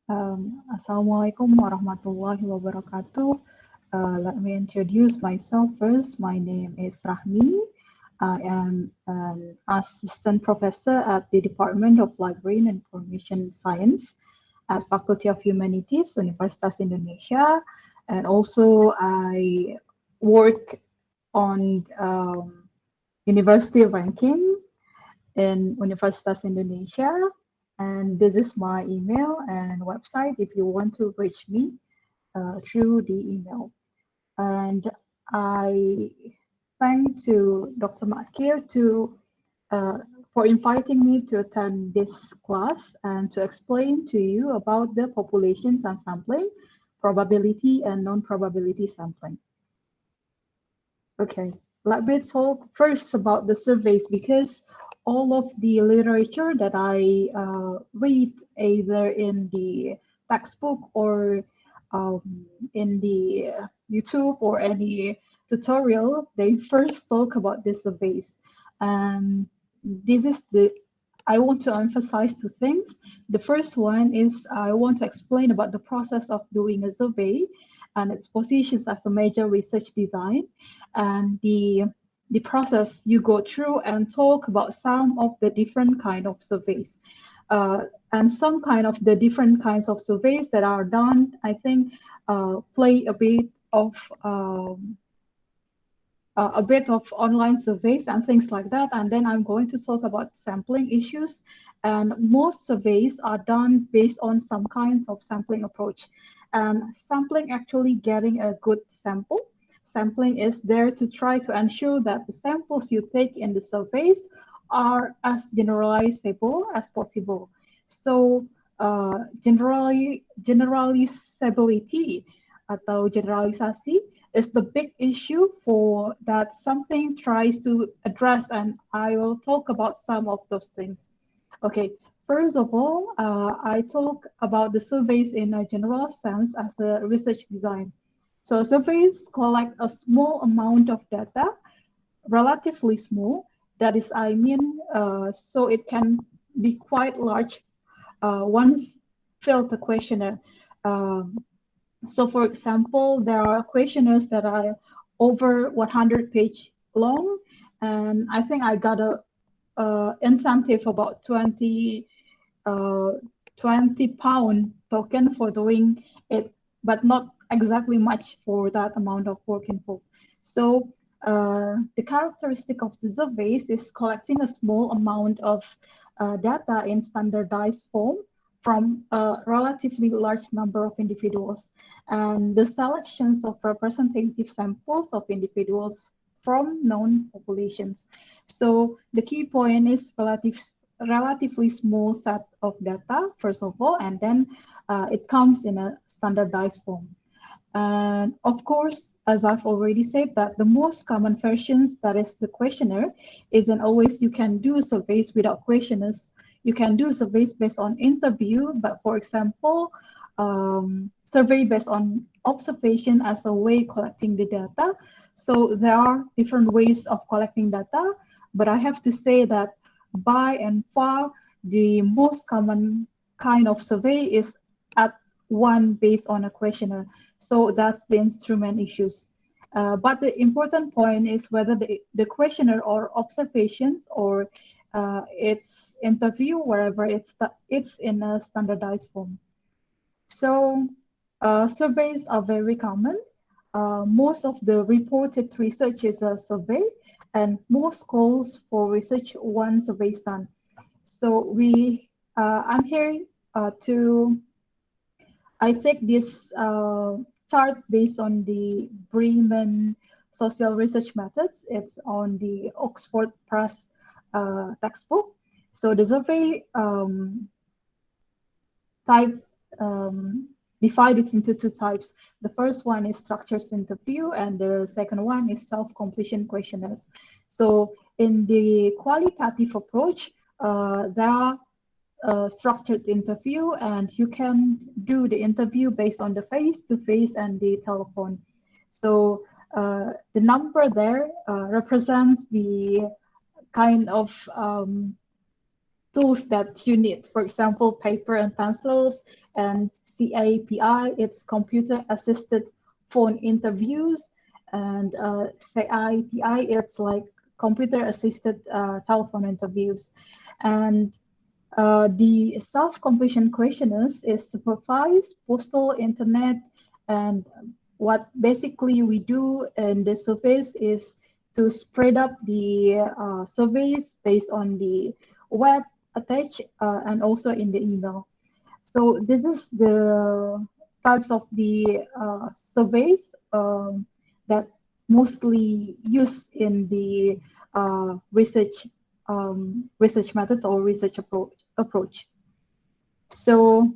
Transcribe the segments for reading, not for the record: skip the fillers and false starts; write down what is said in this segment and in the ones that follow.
Assalamualaikum warahmatullahi wabarakatuh. Let me introduce myself first. My name is Rahmi. I am an assistant professor at the Department of Library and Information Science at Faculty of Humanities, Universitas Indonesia. And also I work on university ranking in Universitas Indonesia. And this is my email and website if you want to reach me through the email. And I thank to Dr. Makir for inviting me to attend this class and to explain to you about the populations and sampling, probability and non-probability sampling. Okay, let me talk first about the surveys because all of the literature that I read either in the textbook or in the YouTube or any tutorial, they first talk about the surveys. And this is I want to emphasize two things. The first one is I want to explain about the process of doing a survey and its positions as a major research design and the process you go through and talk about some of the different kind of surveys and some kind of the different kinds of surveys that are done. I think play a bit of online surveys and things like that. And then I'm going to talk about sampling issues. And most surveys are done based on some kinds of sampling approach. And sampling actually getting a good sample. Sampling is there to try to ensure that the samples you take in the surveys are as generalizable as possible. So generalizability atau generalisasi is the big issue for that something tries to address, and I will talk about some of those things. Okay, first of all, I talk about the surveys in a general sense as a research design. So surveys collect a small amount of data, relatively small. That is, I mean, so it can be quite large once filled the questionnaire. So for example, there are questionnaires that are over 100 page long, and I think I got a incentive about 20 £20 token for doing it, but not exactly much for that amount of work involved. So the characteristic of the surveys is collecting a small amount of data in standardized form from a relatively large number of individuals, and the selections of representative samples of individuals from known populations. So the key point is relatively small set of data, first of all, and then it comes in a standardized form. And of course, as I've already said, that the most common versions, that is the questionnaire, isn't always you can do surveys without questionnaires. You can do surveys based on interview, but for example, survey based on observation as a way collecting the data. So there are different ways of collecting data, but I have to say that by and far, the most common kind of survey is at one based on a questionnaire. So that's the instrument issues. But the important point is whether the questionnaire or observations or its interview, wherever it's in a standardized form. So surveys are very common. Most of the reported research is a survey, and most calls for research one survey is done. So I'm here I take this chart based on the Bremen social research methods. It's on the Oxford Press textbook. So the survey type divided into two types. The first one is structured interview, and the second one is self-completion questionnaires. So in the qualitative approach, there are structured interview, and you can do the interview based on the face-to-face and the telephone. So the number there represents the kind of tools that you need. For example, paper and pencils, and CAPI, it's computer assisted phone interviews, and CITI, it's like computer assisted telephone interviews. And the self-completion questionnaires is supervised, postal, internet, and what basically we do in the surveys is to spread up the surveys based on the web attached and also in the email. So this is the types of the surveys that mostly used in the research method or research approach. So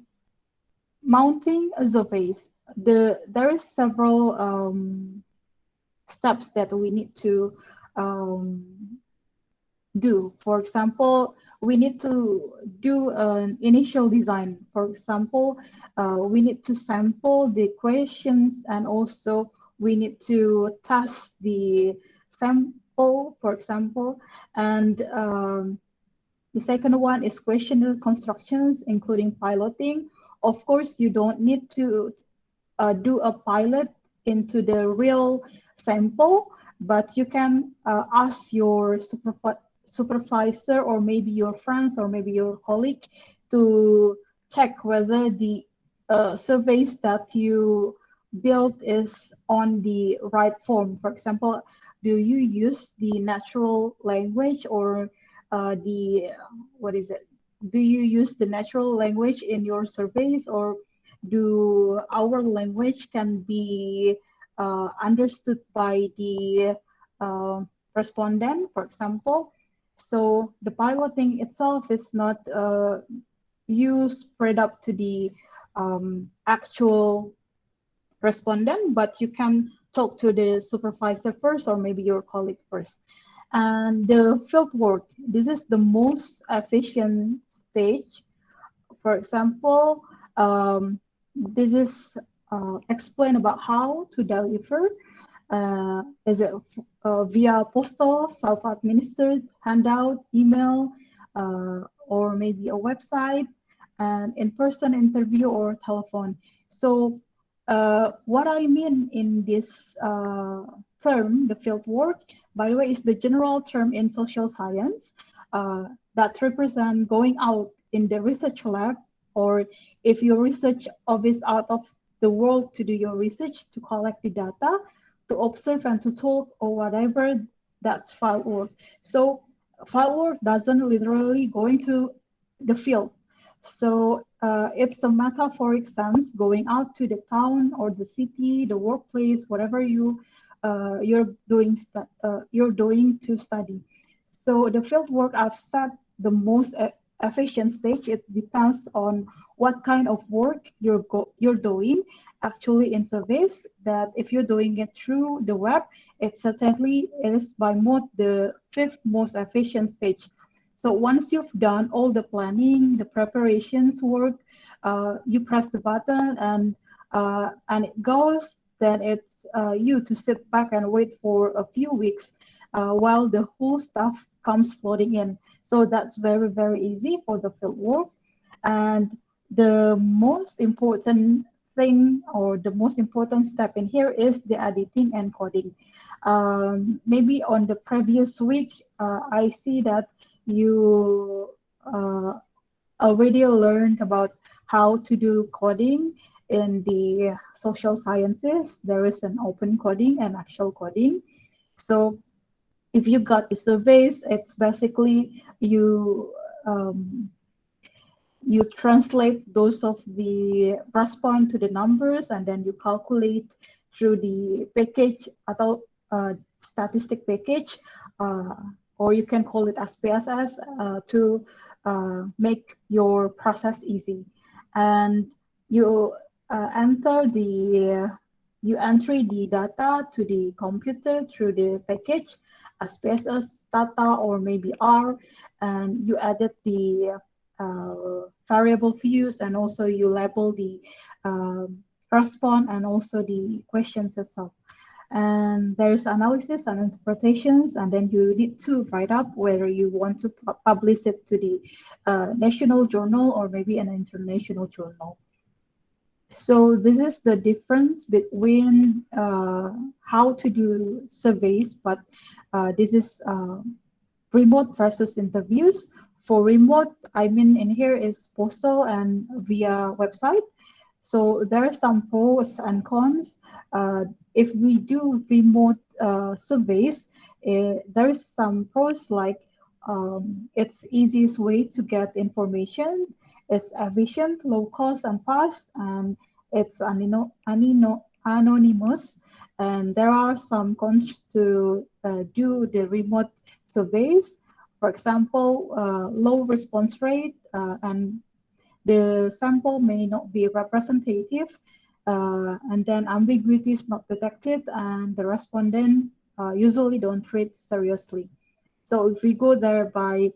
mounting surveys, there is several steps that we need to do. For example, we need to do an initial design. For example, we need to sample the questions, and also we need to test the sample, for example. And the second one is questionnaire constructions, including piloting. Of course, you don't need to do a pilot into the real sample, but you can ask your supervisor or maybe your friends or maybe your colleague to check whether the surveys that you built is on the right form. For example, do you use the natural language or do you use the natural language in your surveys, or do our language can be understood by the respondent, for example? So the piloting itself is not you spread up to the actual respondent, but you can talk to the supervisor first or maybe your colleague first. And the field work, this is the most efficient stage. For example, this is explain about how to deliver. Is it via postal, self-administered, handout, email, or maybe a website, and in-person interview or telephone. So what I mean in this term, the field work, by the way, is the general term in social science that represent going out in the research lab, or if your research office out of the world to do your research, to collect the data, to observe and to talk or whatever, that's field work. So field work doesn't literally go into the field. So it's a metaphoric sense, going out to the town or the city, the workplace, whatever you're doing to study. So the field work, I've said, the most efficient stage. It depends on what kind of work you're doing. Actually, in surveys, that if you're doing it through the web, it certainly is by much the fifth most efficient stage. So once you've done all the planning, the preparations work, you press the button and it goes. Then it's you to sit back and wait for a few weeks while the whole stuff comes floating in. So that's very, very easy for the field work. And the most important thing, or the most important step in here, is the editing and coding. Maybe on the previous week, I see that you already learned about how to do coding in the social sciences. There is an open coding and actual coding. So if you got the surveys, it's basically you translate those of the response to the numbers, and then you calculate through the package atau statistic package, or you can call it as PSS, to make your process easy. And you enter the data to the computer through the package as PSS data or maybe R, and you edit the variable views, and also you label the response and also the questions itself. and there's analysis and interpretations, and then you need to write up whether you want to publish it to the national journal or maybe an international journal. So this is the difference between how to do surveys, but this is remote versus interviews. For remote, I mean in here is postal and via website. So there are some pros and cons. If we do remote surveys, there is some pros like it's easiest way to get information. It's efficient, low cost, and fast, and it's anonymous. And there are some cons to do the remote surveys. For example, low response rate and the sample may not be representative, and then ambiguity is not detected, and the respondent usually don't treat seriously. So if we go there by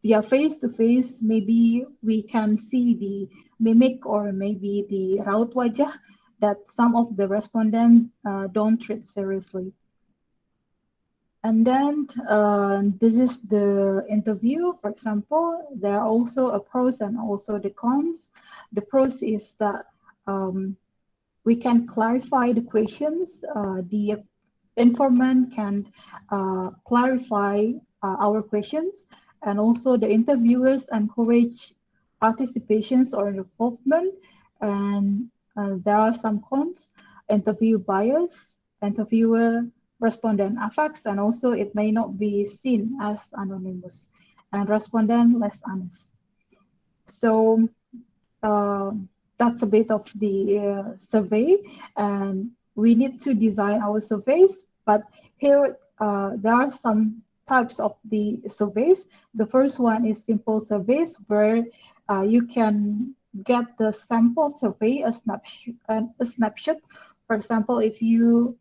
face-to-face, maybe we can see the mimic or maybe the raut wajah that some of the respondents don't treat seriously. And then this is the interview. For example, there are also a pros and also the cons. The pros is that we can clarify the questions. The informant can clarify our questions, and also the interviewers encourage participations or involvement. And there are some cons: interview bias, interviewer respondent affects, and also it may not be seen as anonymous, and respondent less honest. So that's a bit of the survey, and we need to design our surveys. But here there are some types of the surveys. The first one is simple surveys, where you can get the sample survey, a snapshot. For example, if you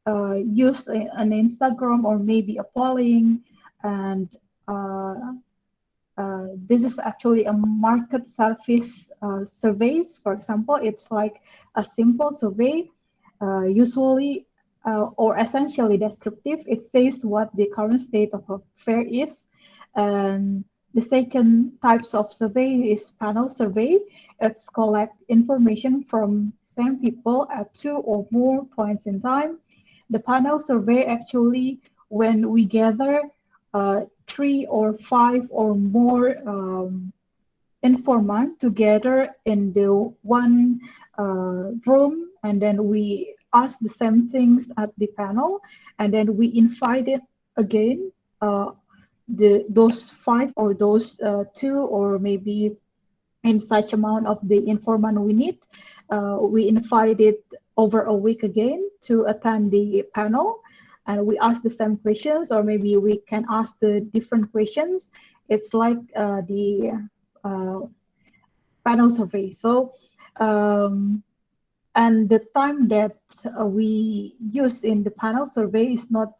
use an Instagram or maybe a polling, and this is actually a market service surveys. For example, it's like a simple survey, usually or essentially descriptive. It says what the current state of affair is. And the second types of survey is panel survey. It's collect information from same people at 2 or more points in time. The panel survey actually, when we gather 3 or 5 or more informant together in the one room, and then we ask the same things at the panel, and then we invite it again, those 5 or those 2 or maybe in such amount of the informant we need. We invite it over a week again to attend the panel, and we ask the same questions, or maybe we can ask the different questions. It's like the panel survey. So, and the time that we use in the panel survey is not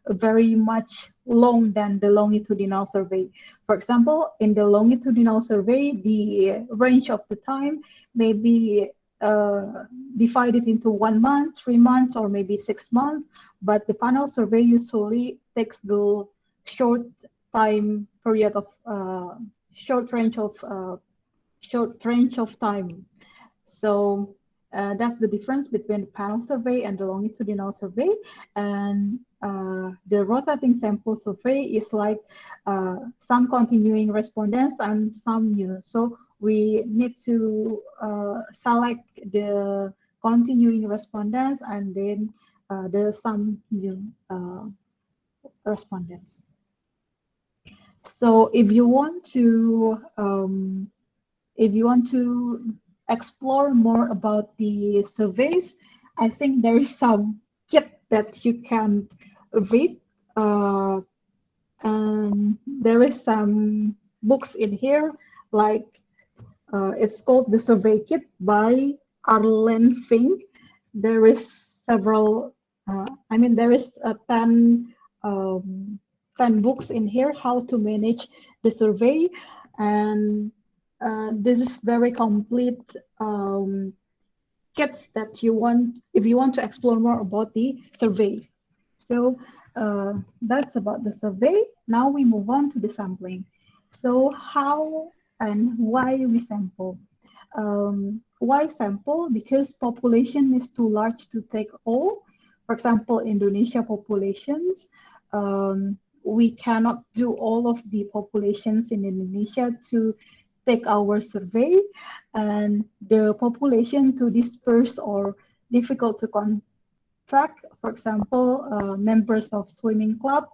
very much long than the longitudinal survey. For example, in the longitudinal survey, the range of the time may be divided into 1 month, 3 months, or maybe 6 months. But the panel survey usually takes the short time period of short range of time. So that's the difference between the panel survey and the longitudinal survey. And the rotating sample survey is like some continuing respondents and some new. So we need to select the continuing respondents and then there's some new respondents. So if you want to explore more about the surveys, I think there is some kit that you can read, and there is some books in here, like it's called the Survey Kit by Arlen Fink. There is several, there is 10 books in here, how to manage the survey. And this is very complete kits that you want if you want to explore more about the survey. So that's about the survey. Now we move on to the sampling. So how and why we sample? Why sample? Because population is too large to take all. For example, Indonesia populations, we cannot do all of the populations in Indonesia to take our survey, and the population to disperse or difficult to track. For example, members of swimming club,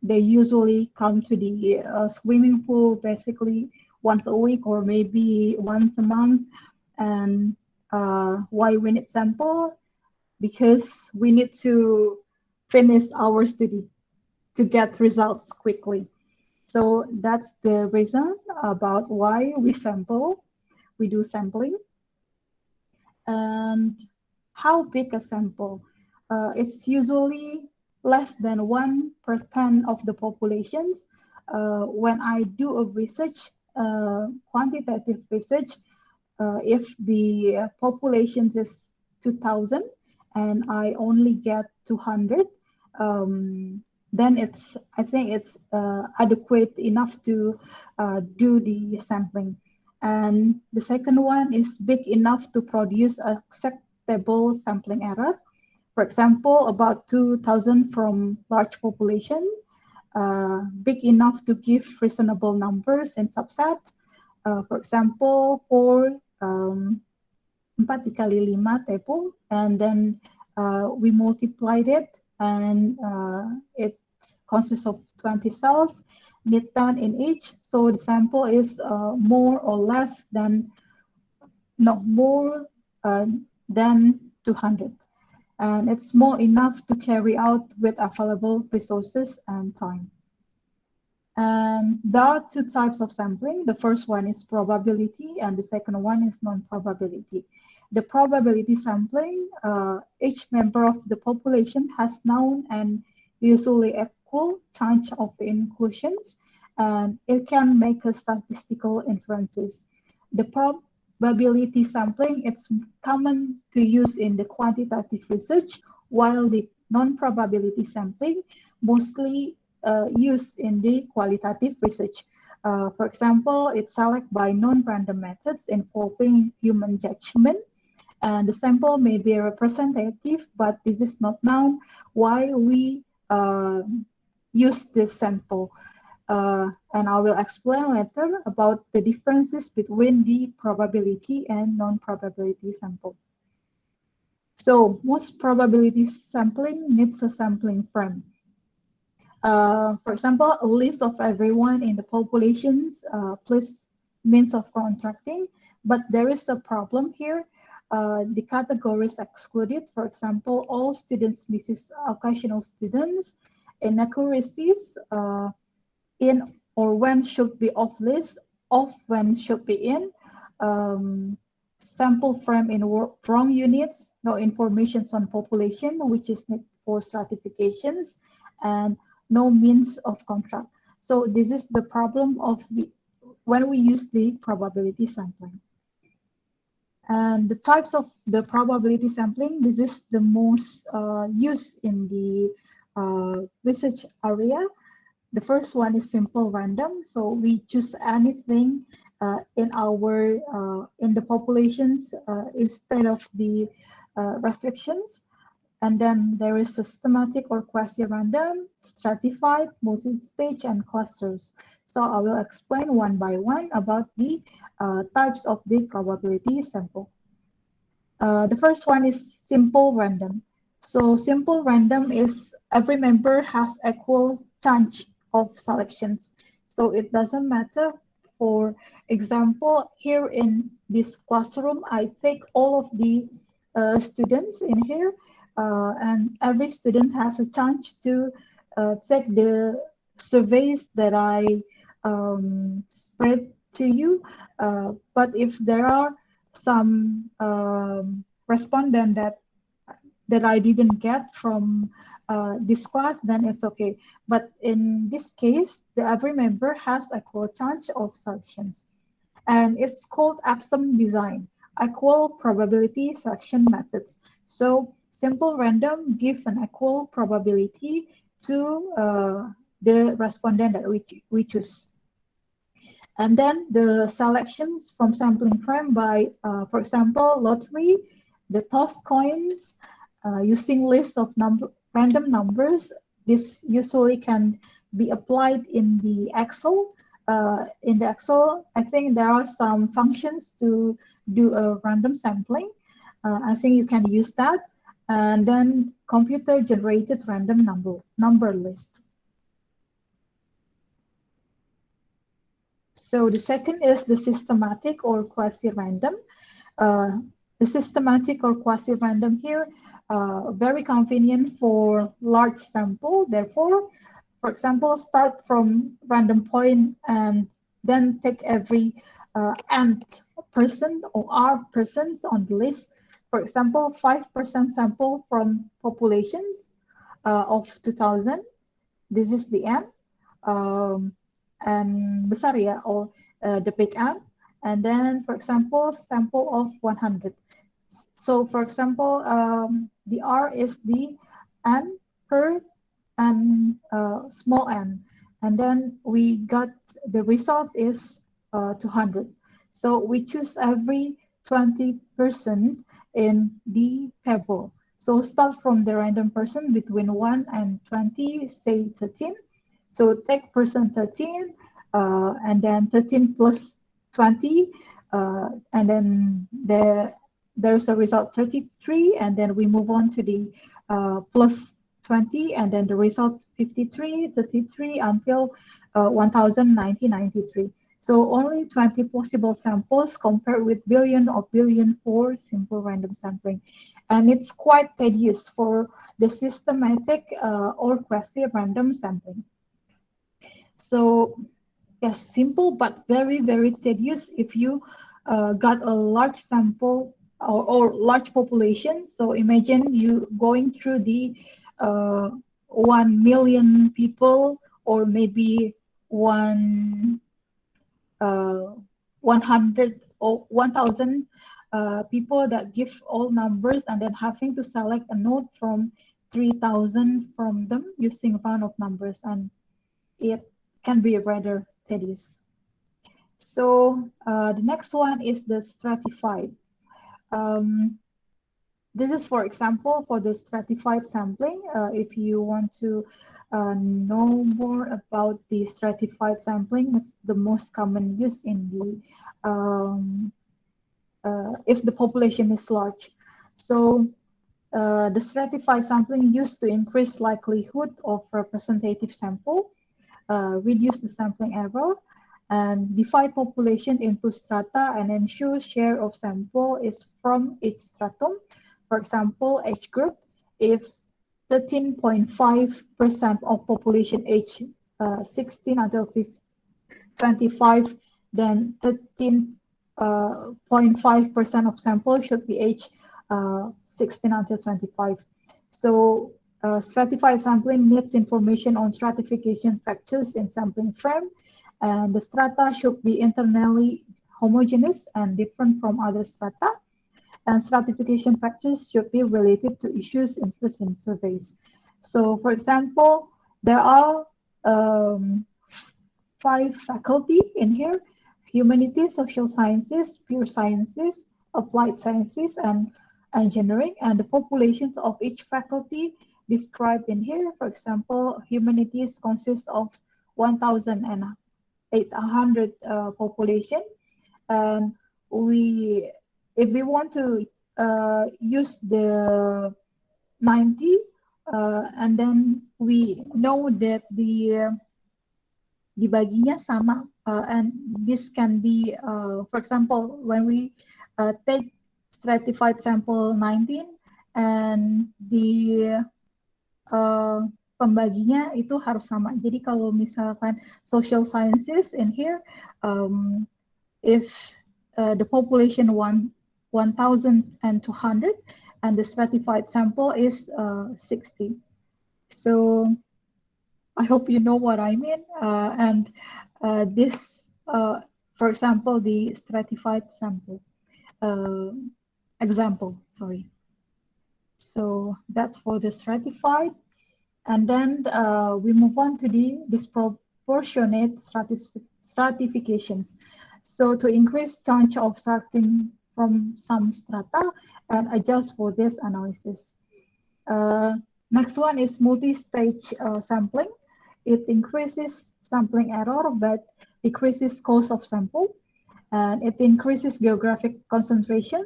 they usually come to the swimming pool basically once a week or maybe once a month. And why we need sample? Because we need to finish our study to get results quickly. So that's the reason about why we sample, we do sampling. And how big a sample? It's usually less than 1% of the populations. When I do a research, quantitative research, if the population is 2,000 and I only get 200, then I think it's adequate enough to do the sampling. And the second one is big enough to produce acceptable sampling error. For example, about 2,000 from large population, big enough to give reasonable numbers in subset. For example, for 4 dikali 5 table, and then we multiplied it, and it consists of 20 cells, need 10 in each. So the sample is more or less than, no, more than 200. And it's small enough to carry out with available resources and time. And there are two types of sampling. The first one is probability, and the second one is non-probability. The probability sampling, each member of the population has known and usually equal chance of the inclusions, and it can make a statistical inferences. The probability sampling, it's common to use in the quantitative research, while the non-probability sampling mostly used in the qualitative research. For example, it's selected by non-random methods involving human judgment, and the sample may be representative, but this is not known why we use this sample. And I will explain later about the differences between the probability and non-probability sample. So most probability sampling needs a sampling frame. For example, a list of everyone in the populations plus means of contracting, but there is a problem here. The categories excluded, for example, all students versus occasional students, inaccuracies in or when should be off list, off when should be in, sample frame in wrong units, no information on population, which is needed for stratifications, and no means of contract. So this is the problem of when we use the probability sampling. And the types of the probability sampling, this is the most used in the research area. The first one is simple random. So we choose anything in the populations instead of the restrictions. And then there is systematic or quasi-random, stratified, multi-stage, and clusters. So I will explain one by one about the types of the probability sample. The first one is simple random. So simple random is every member has equal chance of selections. So it doesn't matter. For example, here in this classroom, I take all of the students in here, and every student has a chance to take the surveys that I spread to you. But if there are some respondent that I didn't get from this class, then it's okay. But in this case, every member has equal chance of selections. And it's called ABSAM design. equal probability selection methods. So simple random give an equal probability to the respondent that we choose. And then the selections from sampling frame by, for example, lottery, the toss coins, using lists of random numbers. This usually can be applied in the Excel. In the Excel, I think there are some functions to do a random sampling. I think you can use that. And then computer generated random number list. So the second is the systematic or quasi-random. The systematic or quasi-random here, very convenient for large sample. Therefore, for example, start from random point and then take every nth person or r persons on the list. For example, 5% sample from populations of 2000. This is the n. And besar ya, or the big N, and then, for example, sample of 100. So, for example, the R is the N per and small n, and then we got the result is 200. So we choose every 20% in the table. So start from the random person between 1 and 20, say 13. So take person 13, and then 13 plus 20, and then there's a result 33, and then we move on to the plus 20, and then the result 53, 33 until 1093. So only 20 possible samples compared with billion for simple random sampling. And it's quite tedious for the systematic or quasi-random sampling. So yes, simple but very, very tedious if you got a large sample or large population. So imagine you going through the 1 million people, or maybe 100 or 1,000 people that give all numbers, and then having to select a node from 3,000 from them using round of numbers, and it can be rather tedious. So the next one is the stratified. This is, for example, for the stratified sampling. If you want to know more about the stratified sampling, it's the most common use in the if the population is large. So the stratified sampling used to increase likelihood of representative sample, reduce the sampling error, and divide population into strata and ensure share of sample is from each stratum. For example, age group, if 13.5% of population age 16 until 25, then 13.5% of sample should be age 16 until 25. So stratified sampling needs information on stratification factors in sampling frame, and the strata should be internally homogeneous and different from other strata, and stratification factors should be related to issues influencing surveys. So, for example, there are 5 faculty in here: humanities, social sciences, pure sciences, applied sciences, and engineering, and the populations of each faculty described in here. For example, humanities consists of 1,800 population, and if we want to use the 90, and then we know that dibaginya sama, and this can be, for example, when we take stratified sample 19, and the pembaginya itu harus sama. Jadi kalau misalkan social sciences in here, if the population 1,200 and the stratified sample is 60. So I hope you know what I mean. And this, for example, the stratified sample. example, sorry. So that's for the stratified. And then we move on to the disproportionate stratifications. So to increase chance of starting from some strata and adjust for this analysis. Next one is multi-stage sampling. It increases sampling error but decreases cost of sample, and it increases geographic concentration,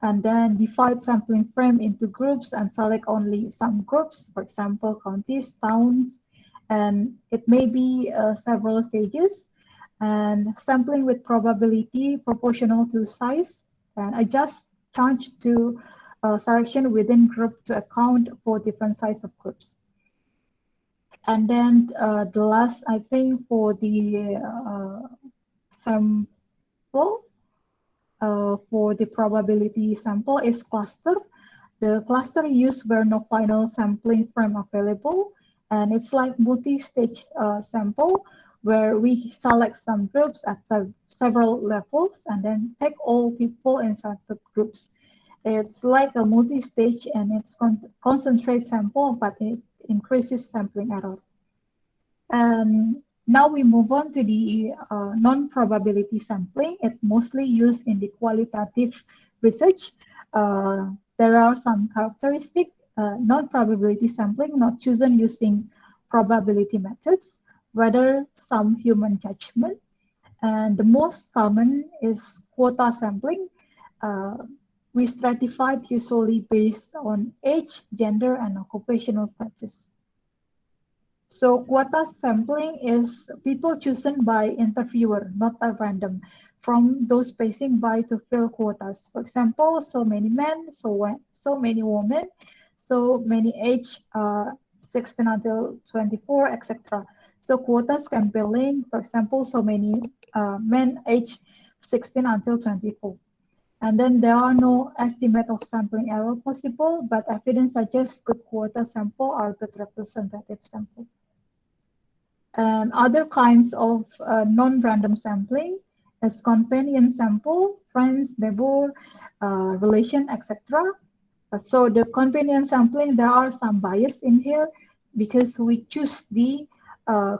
and then divide sampling frame into groups and select only some groups, for example, counties, towns, and it may be several stages, and sampling with probability proportional to size, and adjust change to selection within group to account for different size of groups. And then the last, I think, for the sample, for the probability sample is cluster. The cluster used where no final sampling frame available, and it's like multi-stage sample where we select some groups at several levels and then take all people in selected groups. It's like a multi-stage and it's concentrate sample, but it increases sampling error. And now we move on to the non-probability sampling. It's mostly used in the qualitative research. There are some characteristics. Non-probability sampling not chosen using probability methods, rather some human judgment. And the most common is quota sampling. We stratified usually based on age, gender, and occupational status. So quota sampling is people chosen by interviewer, not by random, from those passing by to fill quotas. For example, so many men, so many women, so many age 16 until 24, etc. So quotas can be linked, for example, so many men aged 16 until 24. And then there are no estimate of sampling error possible, but evidence suggests good quota sample are good representative sample. And other kinds of non-random sampling is companion sample, friends, neighbor, relation, etc. So the companion sampling, there are some bias in here because we choose the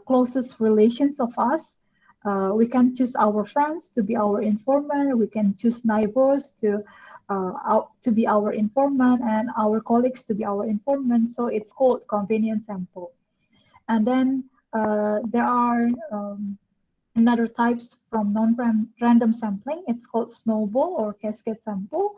closest relations of us. We can choose our friends to be our informant. We can choose neighbors to be our informant and our colleagues to be our informant. So it's called companion sample. And then there are another types from non-random sampling. It's called Snowball or Cascade sample.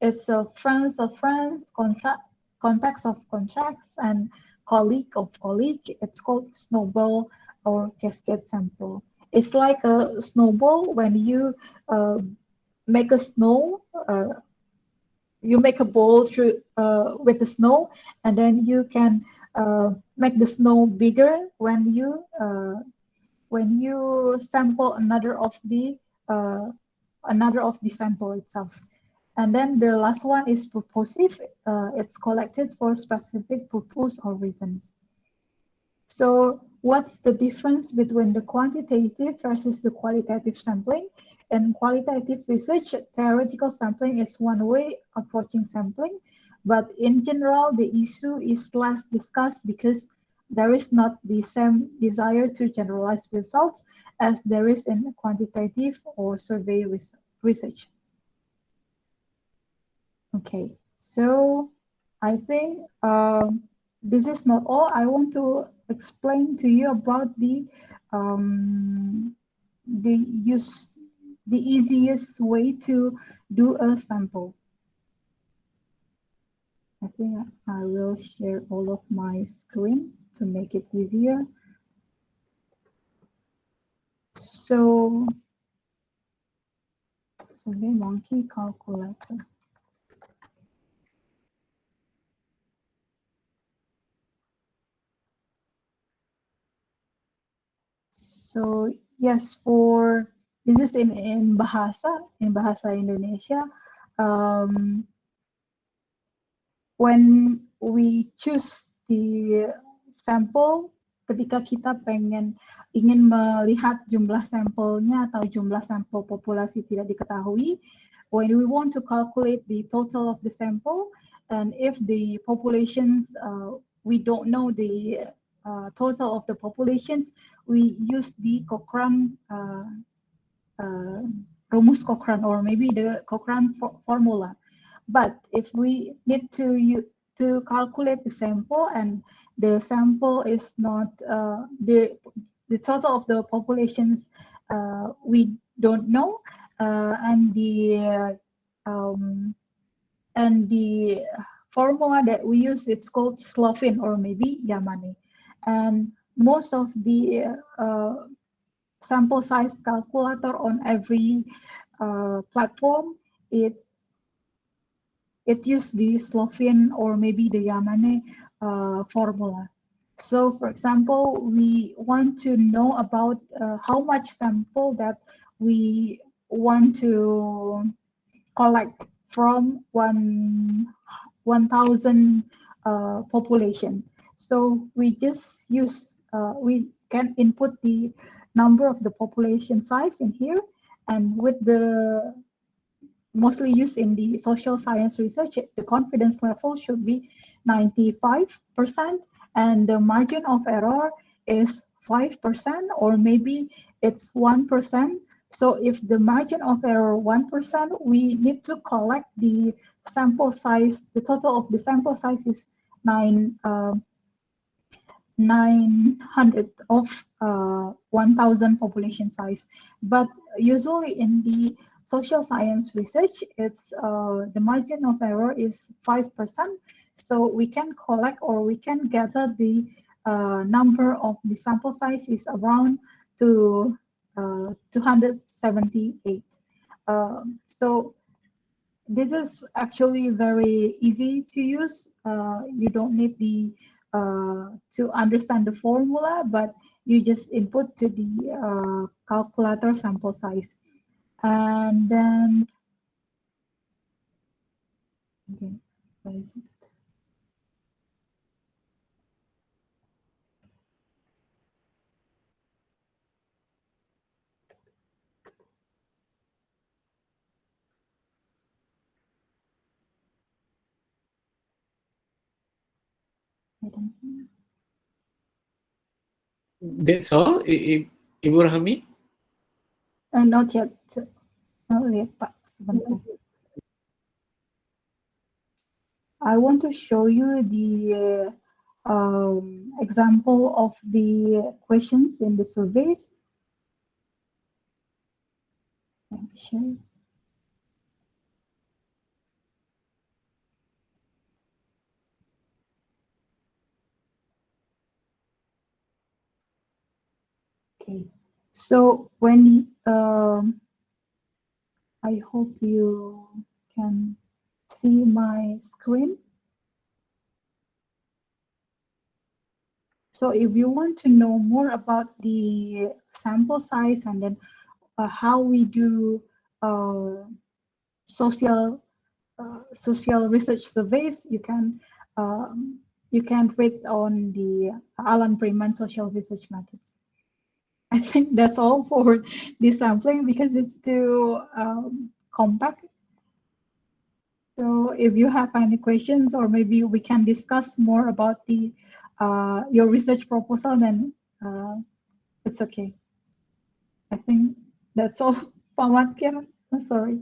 It's a friends of friends, contacts of contacts, and colleague of colleague. It's called Snowball or Cascade sample. It's like a snowball when you make a snow. You make a ball through with the snow, and then you can make the snow bigger when you sample another of the sample itself. And then the last one is purposive. It's collected for specific purpose or reasons. So what's the difference between the quantitative versus the qualitative sampling? In qualitative research, theoretical sampling is one way approaching sampling, but in general, the issue is less discussed because there is not the same desire to generalize results as there is in quantitative or survey research. Okay, so I think this is not all. I want to explain to you about the easiest way to do a sample. I think I will share all of my screen to make it easier. So the monkey calculator. So yes, for this is in bahasa Indonesia. When we choose the sample, ketika kita ingin melihat jumlah sampelnya atau jumlah sampel populasi tidak diketahui, when we want to calculate the total of the sample, and if the populations, we don't know the total of the populations, we use the Cochrane, rumus Cochrane, or maybe the Cochrane formula. But if we need to calculate the sample and the sample is not the total of the populations we don't know, and the formula that we use, it's called Slovin or maybe Yamane, and most of the sample size calculator on every platform, it used the Slovene or maybe the Yamane formula. So, for example, we want to know about how much sample that we want to collect from 1,000 population. So we just use, we can input the number of the population size in here, and with the mostly used in the social science research, the confidence level should be 95%, and the margin of error is 5%, or maybe it's 1%. So if the margin of error 1%, we need to collect the sample size. The total of the sample size is 900 of 1,000 population size. But usually in the social science research, it's the margin of error is 5%. So we can collect, or we can gather the number of the sample size is around to 278. So this is actually very easy to use. You don't need to understand the formula, but you just input to the calculator sample size. And then, okay, where is it? That's all, Ibu Rahmi? Not yet. Not yet, Pak. Sebentar. I want to show you the example of the questions in the surveys. Let me share. Okay, so when I hope you can see my screen. So if you want to know more about the sample size and then how we do social research surveys, you can read on the Alan Freeman social research methods. I think that's all for this sampling because it's too compact. So if you have any questions, or maybe we can discuss more about the your research proposal, then it's okay. I think that's all. Pamatkan, I'm sorry.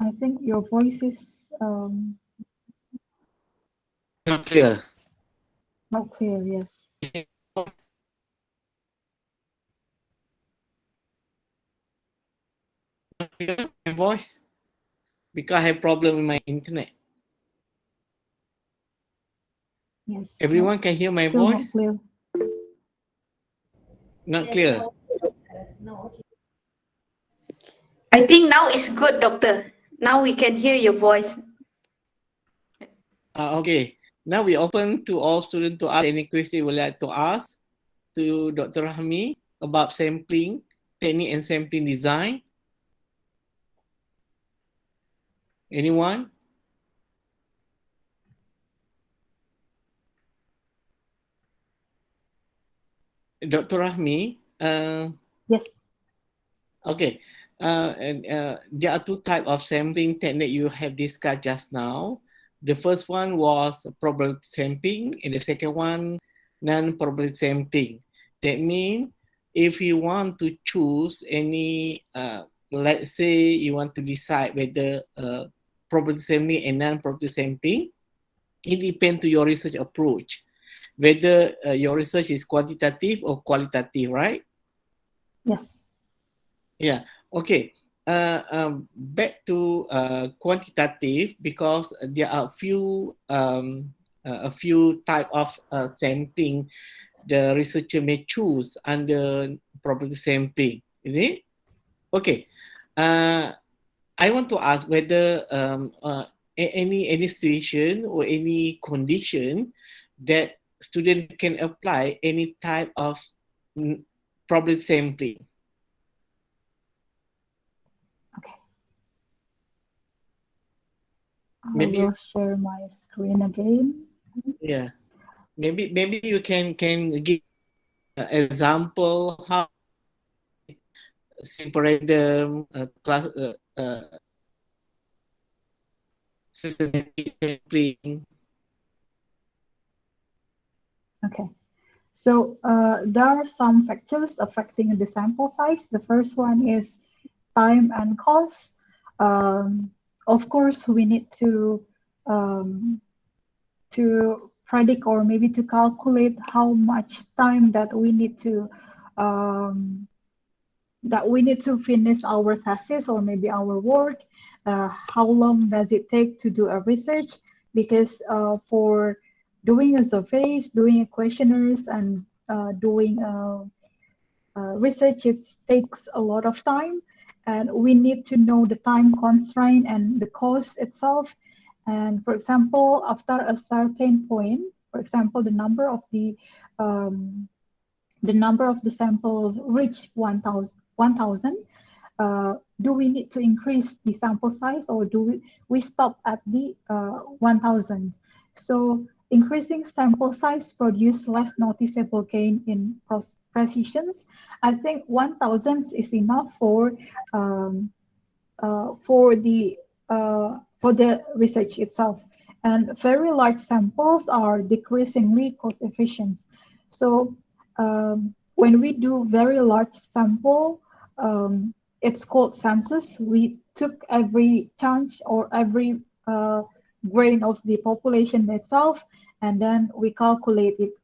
I think your voice is Not clear. not clear, yes. My voice? Because I have problem with my internet. Yes. Everyone can hear my Still voice? not clear. Not clear. I think now it's good, doctor. Now we can hear your voice. Okay. Now we open to all students to ask any question you would like to ask to Dr. Rahmi about sampling technique and sampling design. Anyone? Dr. Rahmi, Yes. okay. There are two types of sampling technique you have discussed just now. The first one was probability sampling, and the second one, non-probability sampling. That means if you want to choose any, let's say you want to decide whether probability sampling and non-probability sampling, it depends to your research approach, whether your research is quantitative or qualitative, right? Yes. Yeah. Okay. Back to quantitative, because there are a few type of sampling the researcher may choose under probability sampling. Is it? Okay. I want to ask whether any situation or any condition that student can apply any type of probability sampling. Okay. Maybe I will share my screen again. yeah. Maybe you can give an example how simple random class systematic sampling. Okay. So there are some factors affecting the sample size. The first one is time and cost. Of course, we need um, to predict or maybe to calculate how much time um, that we need to finish our thesis or maybe our work. How long does it take to do a research? Because for doing a surveys, doing a questionnaires, and doing research, it takes a lot of time, and we need to know the time constraint and the cost itself. And for example, after a certain point, for example, um, the number of the samples reach 1,000, do we need to increase the sample size, or do we stop at the 1,000? So increasing sample size produce less noticeable gain in precisions. I think 1,000 is enough um, for the research itself. And very large samples are decreasingly cost efficient. So when we do very large sample, it's called census. We took every chunk or every grain of the population itself, and then we calculate it.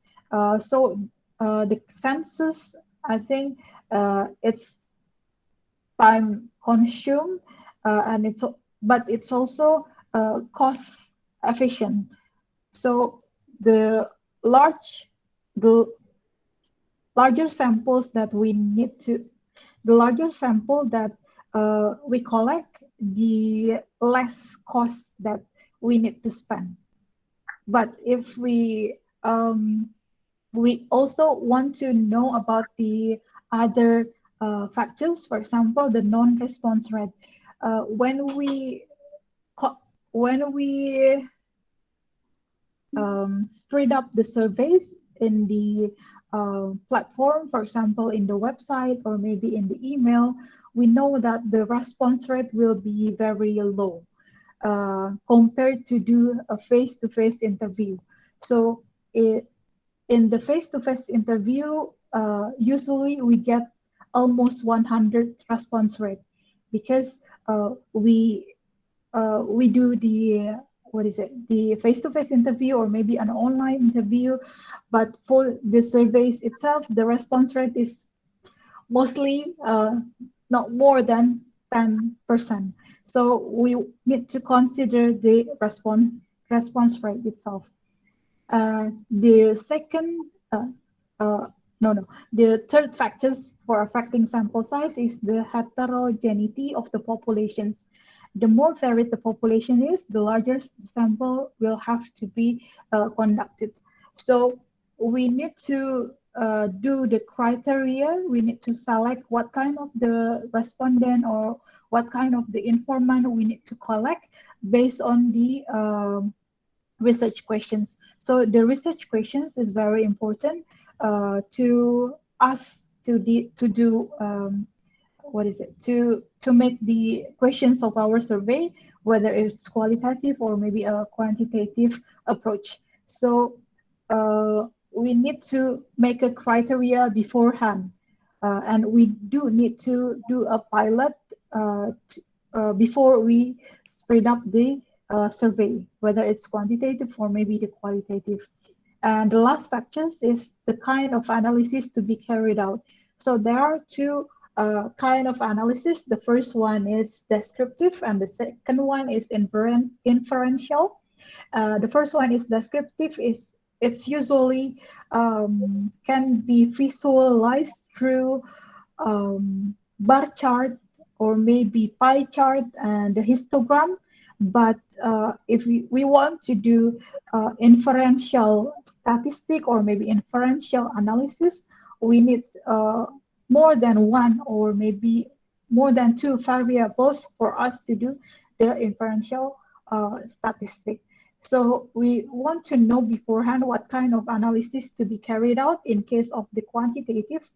So the census, I think, it's time consumed, and it's also cost efficient. So the large the larger samples that we need to the larger sample that we collect, the less cost that we need to spend. But if we also want to know about the other factors. For example, the non-response rate. When we spread up the surveys in the platform, for example, in the website or maybe in the email, we know that the response rate will be very low compared to do a face-to-face interview. So in the face-to-face interview, usually we get almost 100 response rate, because we do the the face-to-face interview or maybe an online interview, but for the surveys itself, the response rate is mostly not more than 10%. So we need to consider the response rate itself. The second, no, no, the third factors for affecting sample size is the heterogeneity of the populations. the more varied the population is, the larger the sample will have to be conducted. So we need to do the criteria. We need to select what kind of the respondent or what kind of the informant we need to collect based on the research questions. So the research questions is very important to us to do what is it to make the questions of our survey, whether it's qualitative or maybe a quantitative approach. So we need to make a criteria beforehand, and we do need to do a pilot before we spread up the survey, whether it's quantitative or maybe the qualitative. And the last factors is the kind of analysis to be carried out. So there are two kind of analysis. The first one is descriptive, and the second one is inferential. The first one is descriptive. It's usually can be visualized through bar chart or maybe pie chart and the histogram. But if we want to do inferential statistic or maybe inferential analysis, we need more than one or maybe more than two variables for us to do the inferential statistic. So we want to know beforehand what kind of analysis to be carried out. In case of the quantitative,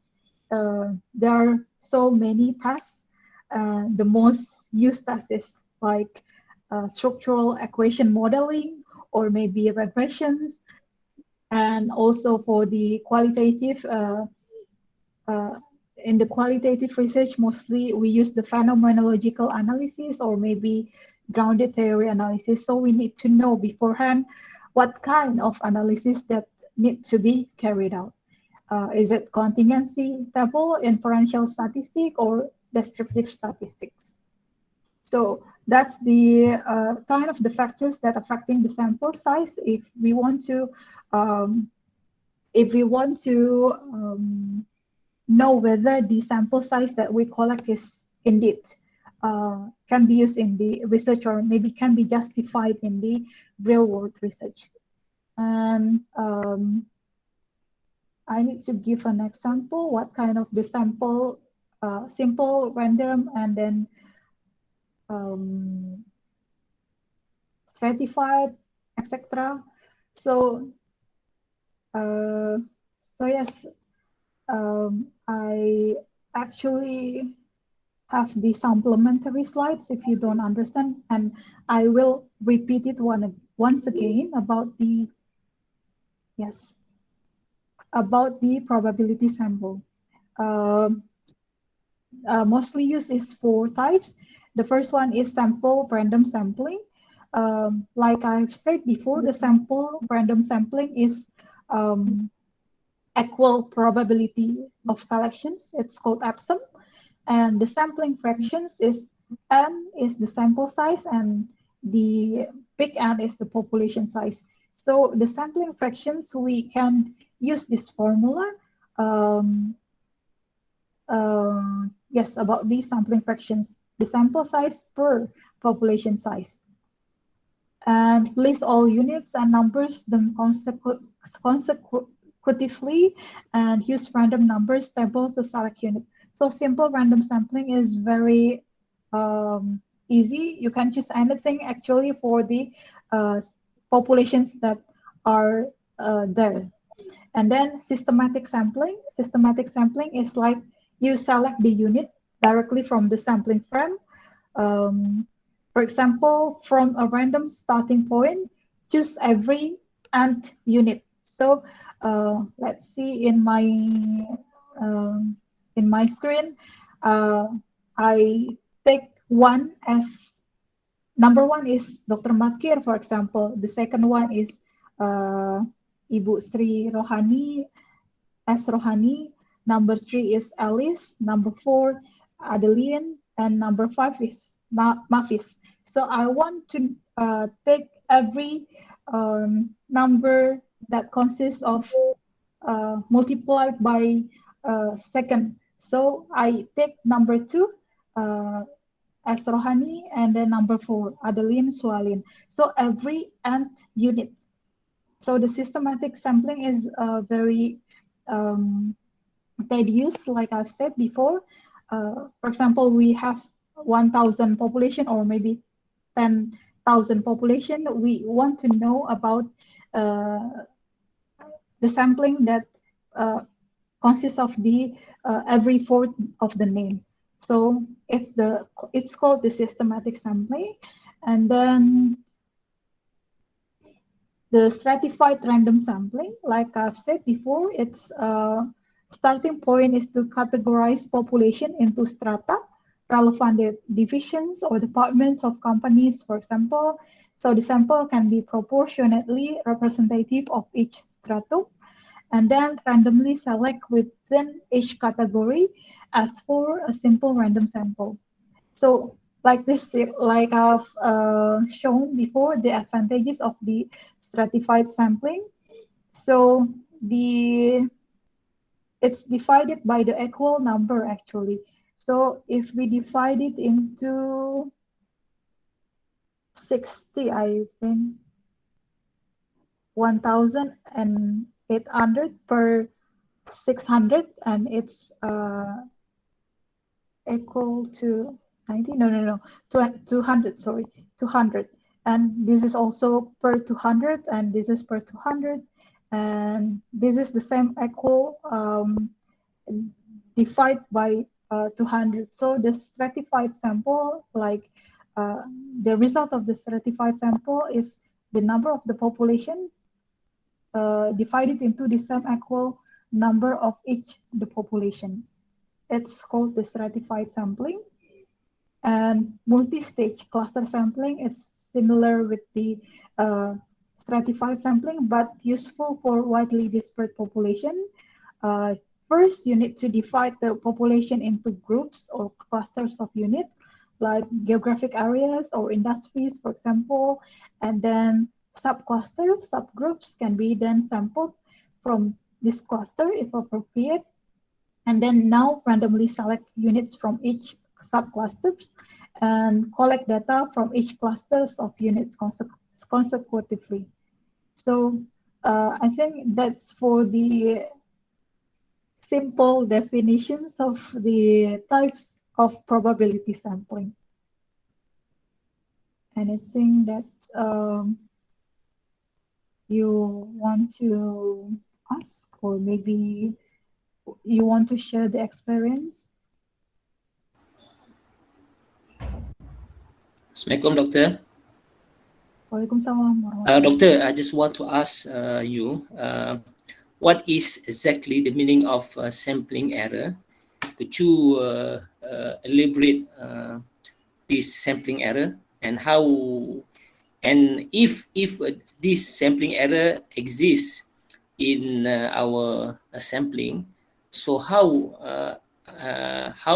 there are so many tasks. The most used task is like structural equation modeling or maybe regressions. And also for the qualitative, in the qualitative research, mostly we use the phenomenological analysis or maybe grounded theory analysis. So we need to know beforehand what kind of analysis that need to be carried out. Is it contingency table, inferential statistic, or descriptive statistics? So that's the kind of the factors that affecting the sample size. If we want to know whether the sample size that we collect is indeed can be used in the research or maybe can be justified in the real world research. And I need to give an example what kind of the sample, simple, random, and then stratified, etc. So yes, I actually have the supplementary slides if you don't understand, and I will repeat it once again about the probability sample. Mostly used is 4 types. The first one is sample random sampling. Like I've said before, the sample random sampling is equal probability of selections. It's called epsilon. And the sampling fractions is n is the sample size and the big N is the population size. So the sampling fractions, we can use this formula. Yes, about these sampling fractions, the sample size per population size. And list all units and numbers them consecutively and use random numbers table to select unit. So simple random sampling is very easy. You can choose anything actually for the populations that are there. And then systematic sampling. Systematic sampling is like you select the unit directly from the sampling frame. For example, from a random starting point, choose every nth unit. So let's see in my screen, I take one as number 1 is Dr. Makir, for example. The second one is Ibu Sri Rohani, S. Rohani. Number 3 is Alice. Number 4, Adeline. And number 5 is Mafis. So I want to take every number that consists of multiplied by second. So I take number 2 as Rohani, and then number 4, Adeline Sualin. So every nth unit. So the systematic sampling is very tedious, like I've said before. For example, we have 1,000 population or maybe 10,000 population. We want to know about the sampling that consists of the every fourth of the name. So it's called the systematic sampling, and then the stratified random sampling, like I've said before, its starting point is to categorize population into strata, relevant divisions or departments of companies, for example. So the sample can be proportionately representative of each stratum, and then randomly select within each category as for a simple random sample. So like this, like I've shown before, the advantages of the stratified sampling. So it's divided by the equal number actually. So if we divide it into 60, I think 1,800 per 600, and it's equal to 90, no, 200, sorry, 200. And this is also per 200, and this is per 200, and this is the same equal divide by 200. So the stratified sample, like the result of the stratified sample is the number of the population divided into the same equal number of each the populations. It's called the stratified sampling. And multi-stage cluster sampling is similar with the stratified sampling, but useful for widely dispersed population. First, you need to divide the population into groups or clusters of units, like geographic areas or industries, for example, and then subclusters, subgroups can be then sampled from this cluster if appropriate, and then now randomly select units from each subclusters and collect data from each clusters of units consecutively. So I think that's for the simple definitions of the types of probability sampling. Anything that you want to ask, or maybe you want to share the experience? Assalamualaikum, Doctor. Waalaikumsalam. Doctor, I just want to ask you, what is exactly the meaning of sampling error? Could you elaborate this sampling error, and how, and if this sampling error exists in our sampling, so how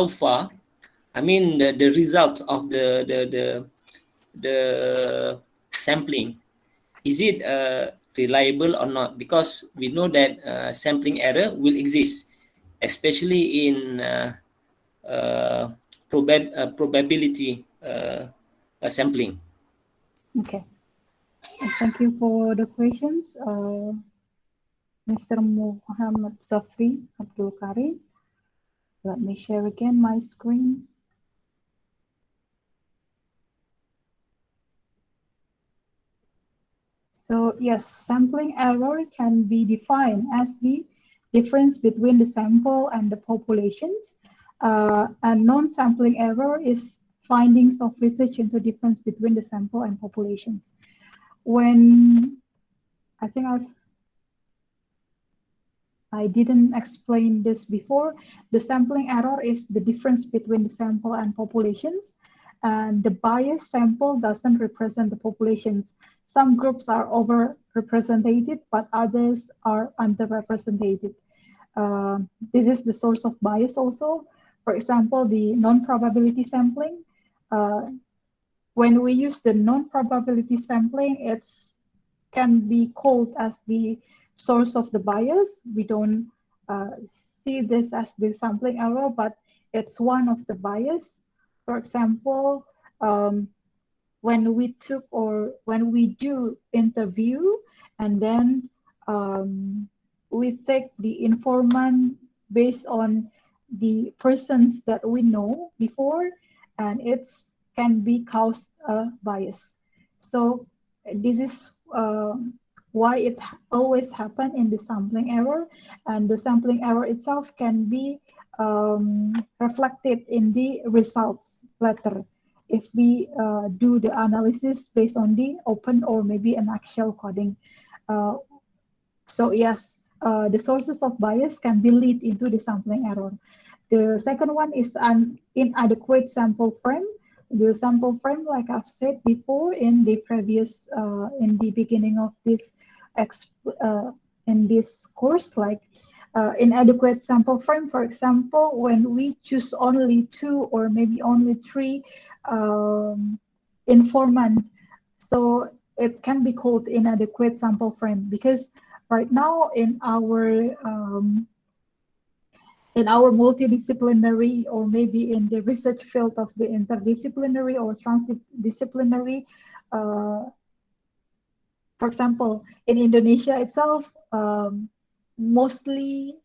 far, I mean the result of the sampling, is it reliable or not? Because we know that sampling error will exist, especially in probability sampling. Okay, thank you for the questions, Mr. Muhammad Zafri Abdul Karim. Let me share again my screen. So yes, sampling error can be defined as the difference between the sample and the populations. And non-sampling error is findings of research into difference between the sample and populations. When I think I didn't explain this before, the sampling error is the difference between the sample and populations. And the biased sample doesn't represent the populations. Some groups are overrepresented, but others are underrepresented. This is the source of bias also. For example, the non-probability sampling. When we use the non-probability sampling, it can be called as the source of the bias. We don't see this as the sampling error, but it's one of the bias. For example, when we took or when we do interview, and then we take the informant based on the persons that we know before, and it's can be caused a bias. So this is why it always happen in the sampling error, and the sampling error itself can be reflected in the results later if we do the analysis based on the open or maybe an actual coding. Uh, so yes, the sources of bias can be lead into the sampling error. The second one is an inadequate sample frame. The sample frame, like I've said before in the previous, in the beginning of this, in this course, like inadequate sample frame, for example, when we choose only 2 or maybe only 3 informant, so it can be called inadequate sample frame, because right now in our multidisciplinary or maybe in the research field of the interdisciplinary or transdisciplinary, for example, in Indonesia itself, mostly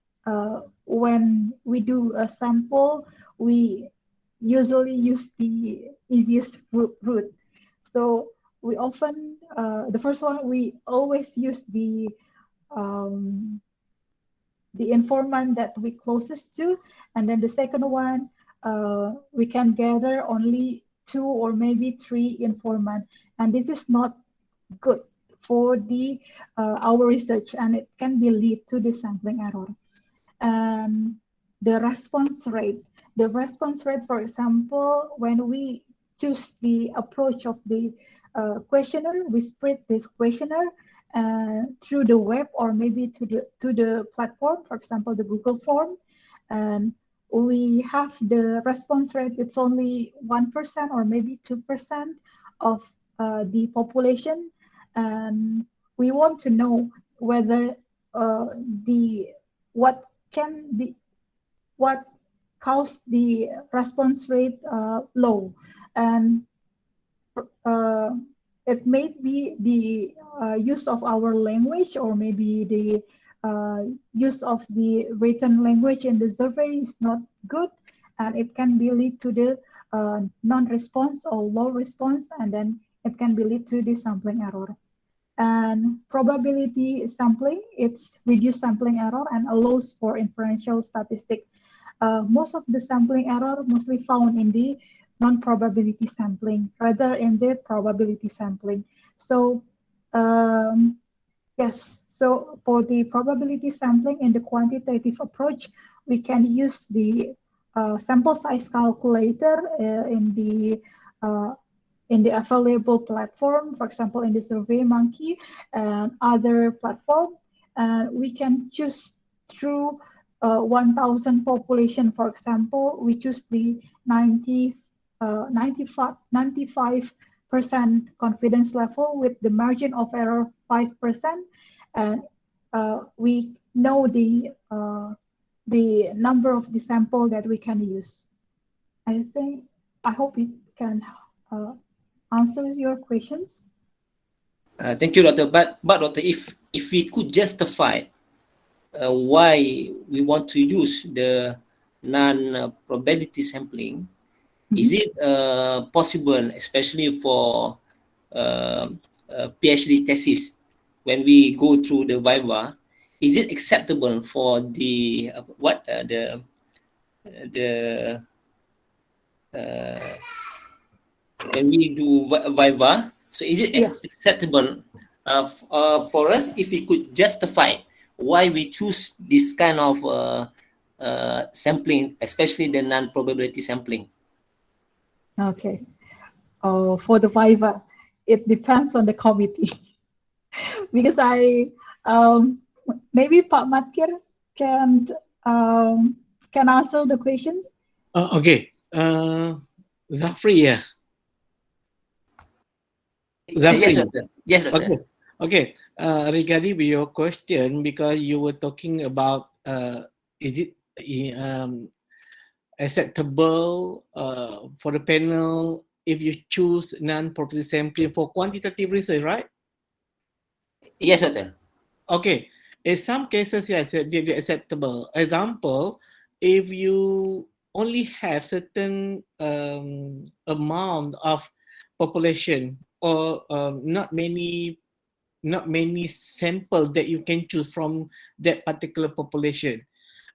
when we do a sample, we usually use the easiest route. So we often, the first one, we always use the informant that we closest to, and then the second one, we can gather only 2 or maybe 3 informant, and this is not good for the our research, and it can be lead to the sampling error. And the response rate, for example, when we choose the approach of the questionnaire, we spread this questionnaire through the web or maybe to the platform, for example, the Google form, and we have the response rate, it's only 1% or maybe 2% of the population, and we want to know whether what can be what caused the response rate low, and it may be the use of our language or maybe the use of the written language in the survey is not good, and it can be lead to the non-response or low response, and then it can be lead to the sampling error. And probability sampling, it's reduced sampling error and allows for inferential statistic. Most of the sampling error mostly found in the non-probability sampling rather in the probability sampling. So yes, so for the probability sampling in the quantitative approach, we can use the sample size calculator in the available platform, for example, in the SurveyMonkey and other platform. And we can choose through 1,000 population, for example, we choose the 95% confidence level with the margin of error 5%, and we know the number of the sample that we can use. I hope it can answer your questions. Thank you, Doctor. But Doctor, if we could justify why we want to use the non-probability sampling, is it possible, especially for PhD thesis, when we go through the viva, is it acceptable for the when we do viva? So is it Yes. acceptable for us if we could justify why we choose this kind of sampling, especially the non-probability sampling? Okay. For the viva, it depends on the committee. Because maybe Pak Matkir can answer the questions. Okay. Zafri, yeah. Yes, Doctor. Yes, Doctor. Okay. Regarding your question, because you were talking about is it acceptable for the panel if you choose non-property sampling for quantitative research, right? Yes, Doctor. Okay. In some cases, yes, they're acceptable. Example, if you only have certain amount of population or not many samples that you can choose from that particular population,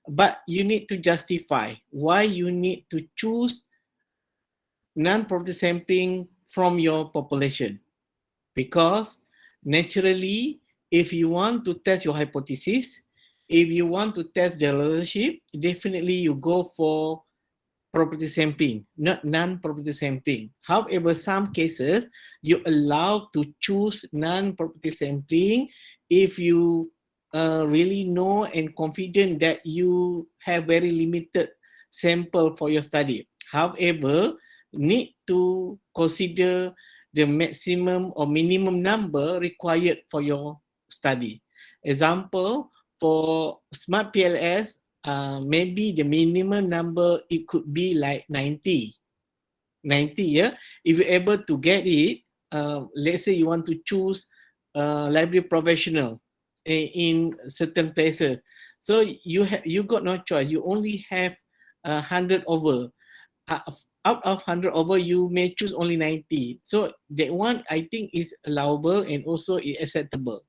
but you need to justify why you need to choose non-property sampling from your population. Because naturally, if you want to test your hypothesis, if you want to test the relationship, definitely you go for property sampling, not non-property sampling. However, some cases you allow to choose non-property sampling if you really know and confident that you have very limited sample for your study. However, need to consider the maximum or minimum number required for your study. Example, for Smart PLS, maybe the minimum number, it could be like 90. Yeah. If you're able to get it, let's say you want to choose library professional in certain places. So you got no choice. You only have 100 over. Out of 100 over, you may choose only 90. So that one, I think, is allowable and also is acceptable.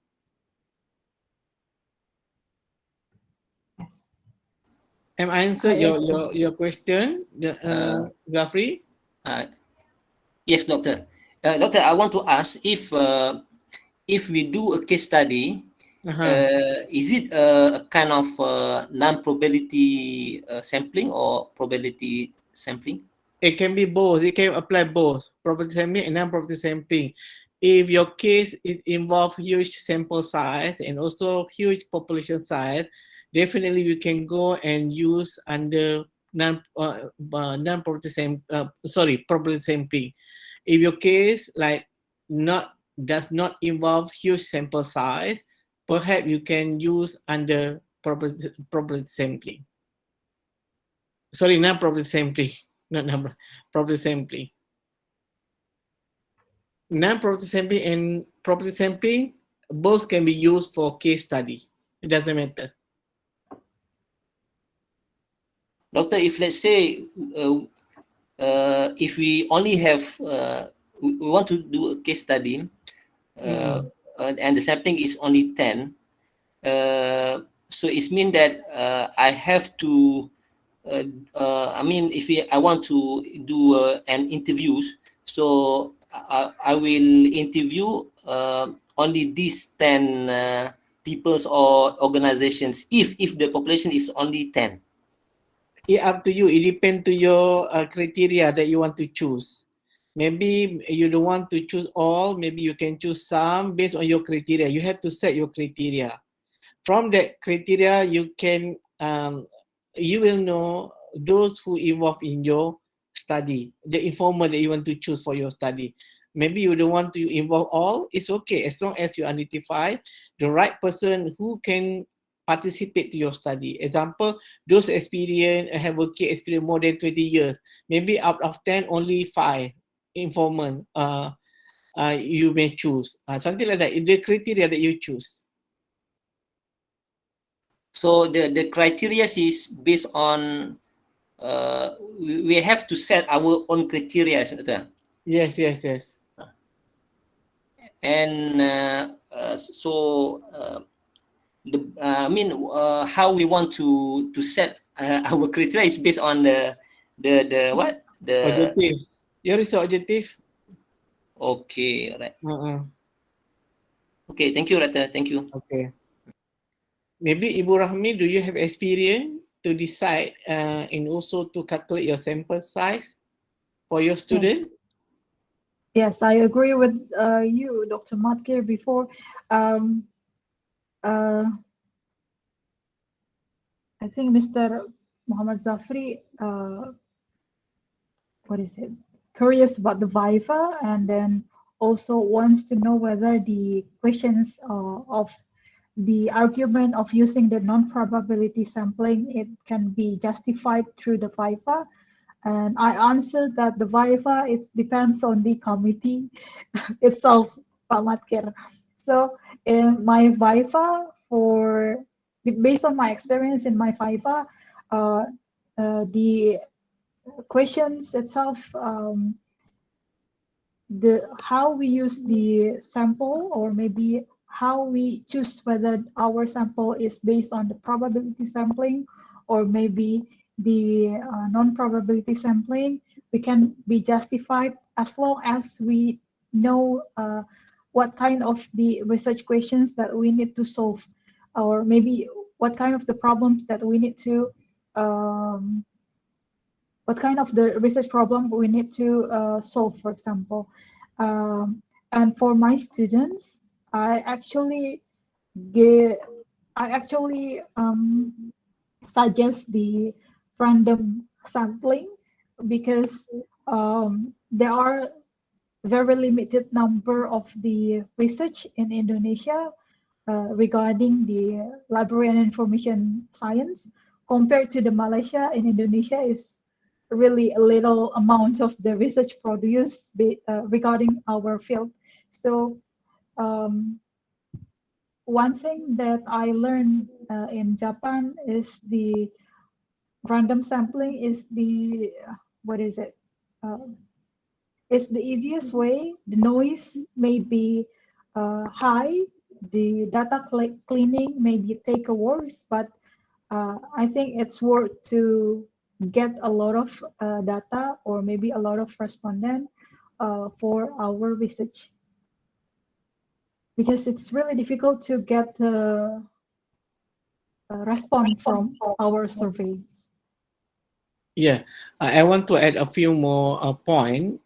Am I answered your question, Zafri? Yes, Doctor. Doctor, I want to ask if we do a case study, is it a kind of non-probability sampling or probability sampling? It can be both. It can apply both property sampling and non-property sampling. If your case it involves huge sample size and also huge population size, definitely you can go and use under non-property property sampling. If your case does not involve huge sample size, perhaps you can use under property sampling. Sorry, non-property sampling, not number, property sampling. Non-property sampling and property sampling, both can be used for case study. It doesn't matter. Doctor, if let's say if we only have we want to do a case study and the sampling is only 10, so it means that I have to if I want to do an interviews, so I will interview only these 10 peoples or organizations if the population is only 10. It's up to you. It depends to your criteria that you want to choose. Maybe you don't want to choose all. Maybe you can choose some based on your criteria. You have to set your criteria. From that criteria, you will know those who involved in your study, the informer that you want to choose for your study. Maybe you don't want to involve all. It's okay as long as you identify the right person who can participate to your study. Example, those have working experience more than 20 years. Maybe out of 10, only 5 informant you may choose. Something like that. The criteria that you choose. So the criteria is based on we have to set our own criteria. Yes. And how we want to set our criteria is based on the what the objective. Your research objective. Okay, right. Okay, thank you, Rata. Thank you. Okay. Maybe Ibu Rahmi, do you have experience to decide and also to calculate your sample size for your student? Yes, I agree with you, Dr. Matkir, before. I think Mr. Muhammad Zafri, curious about the Viva, and then also wants to know whether the questions of the argument of using the non-probability sampling, it can be justified through the Viva. And I answered that the Viva, it depends on the committee itself, Pak Matkir. So in my Viva, based on my experience in my Viva, the questions itself, how we use the sample, or maybe how we choose whether our sample is based on the probability sampling or maybe the non-probability sampling, we can be justified as long as we know what kind of the research questions that we need to solve, or maybe what kind of the problems that we need to what kind of the research problem we need to solve, for example. And for my students, I actually suggest the random sampling because there are very limited number of the research in Indonesia regarding the library and information science compared to the Malaysia. In Indonesia is really a little amount of the research produced regarding our field. So one thing that I learned in Japan is the random sampling is the it's the easiest way. The noise may be high, the data cleaning maybe take hours, but I think it's worth to get a lot of data or maybe a lot of respondent for our research, because it's really difficult to get a response from our surveys. Yeah, I want to add a few more point.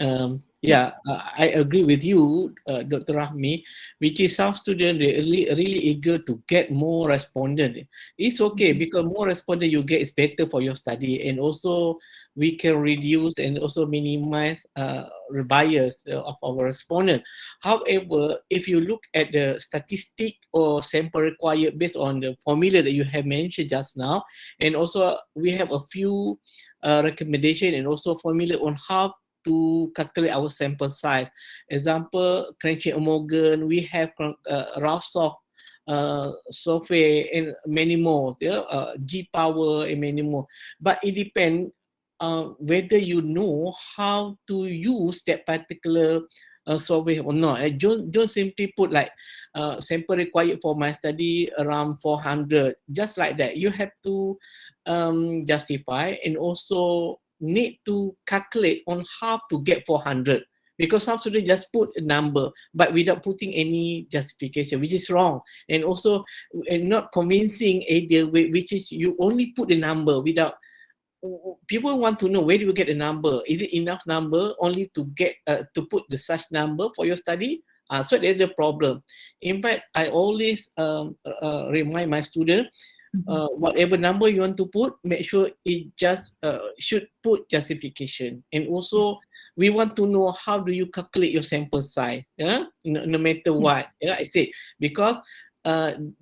Yeah, I agree with you, Dr. Rahmi, which is some students really eager to get more respondent. It's okay because more respondent you get is better for your study, and also we can reduce and also minimize the bias of our respondent. However, if you look at the statistic or sample required based on the formula that you have mentioned just now, and also we have a few recommendation and also formula on how to calculate our sample size. Example, Crunchy and Morgan, we have Ralph Software and many more, G Power and many more. But it depends whether you know how to use that particular software or not. Don't simply put like sample required for my study around 400, just like that. You have to justify and also need to calculate on how to get 400, because some students just put a number but without putting any justification, which is wrong, and also not convincing either, which is you only put the number without. People want to know, where do you get a number? Is it enough number only to get to put the such number for your study? So there's the problem. In fact, I always remind my students, whatever number you want to put, make sure it just should put justification. And also, we want to know how do you calculate your sample size, no matter what. I say, because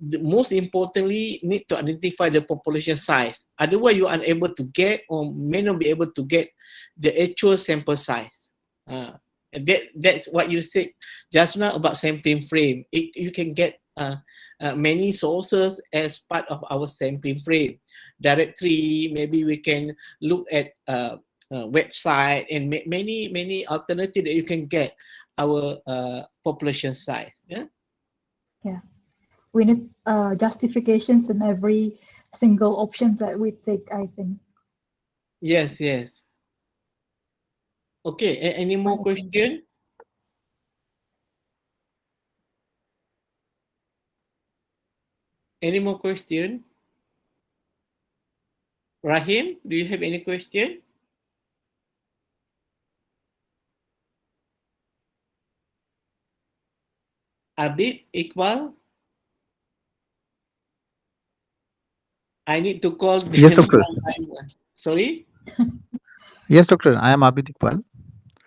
most importantly, need to identify the population size. Otherwise, you are unable to get or may not be able to get the actual sample size. That's what you said just now about sampling frame. You can get many sources as part of our sampling frame. Directory, maybe we can look at website and many alternatives that you can get our population size. Yeah, we need justifications in every single option that we take, I think. Yes. Okay, any more question? Any more question? Rahim, do you have any question? Abid, Iqbal? I need to call them. Yes, doctor. Sorry? Yes, doctor. I am Abid Iqbal.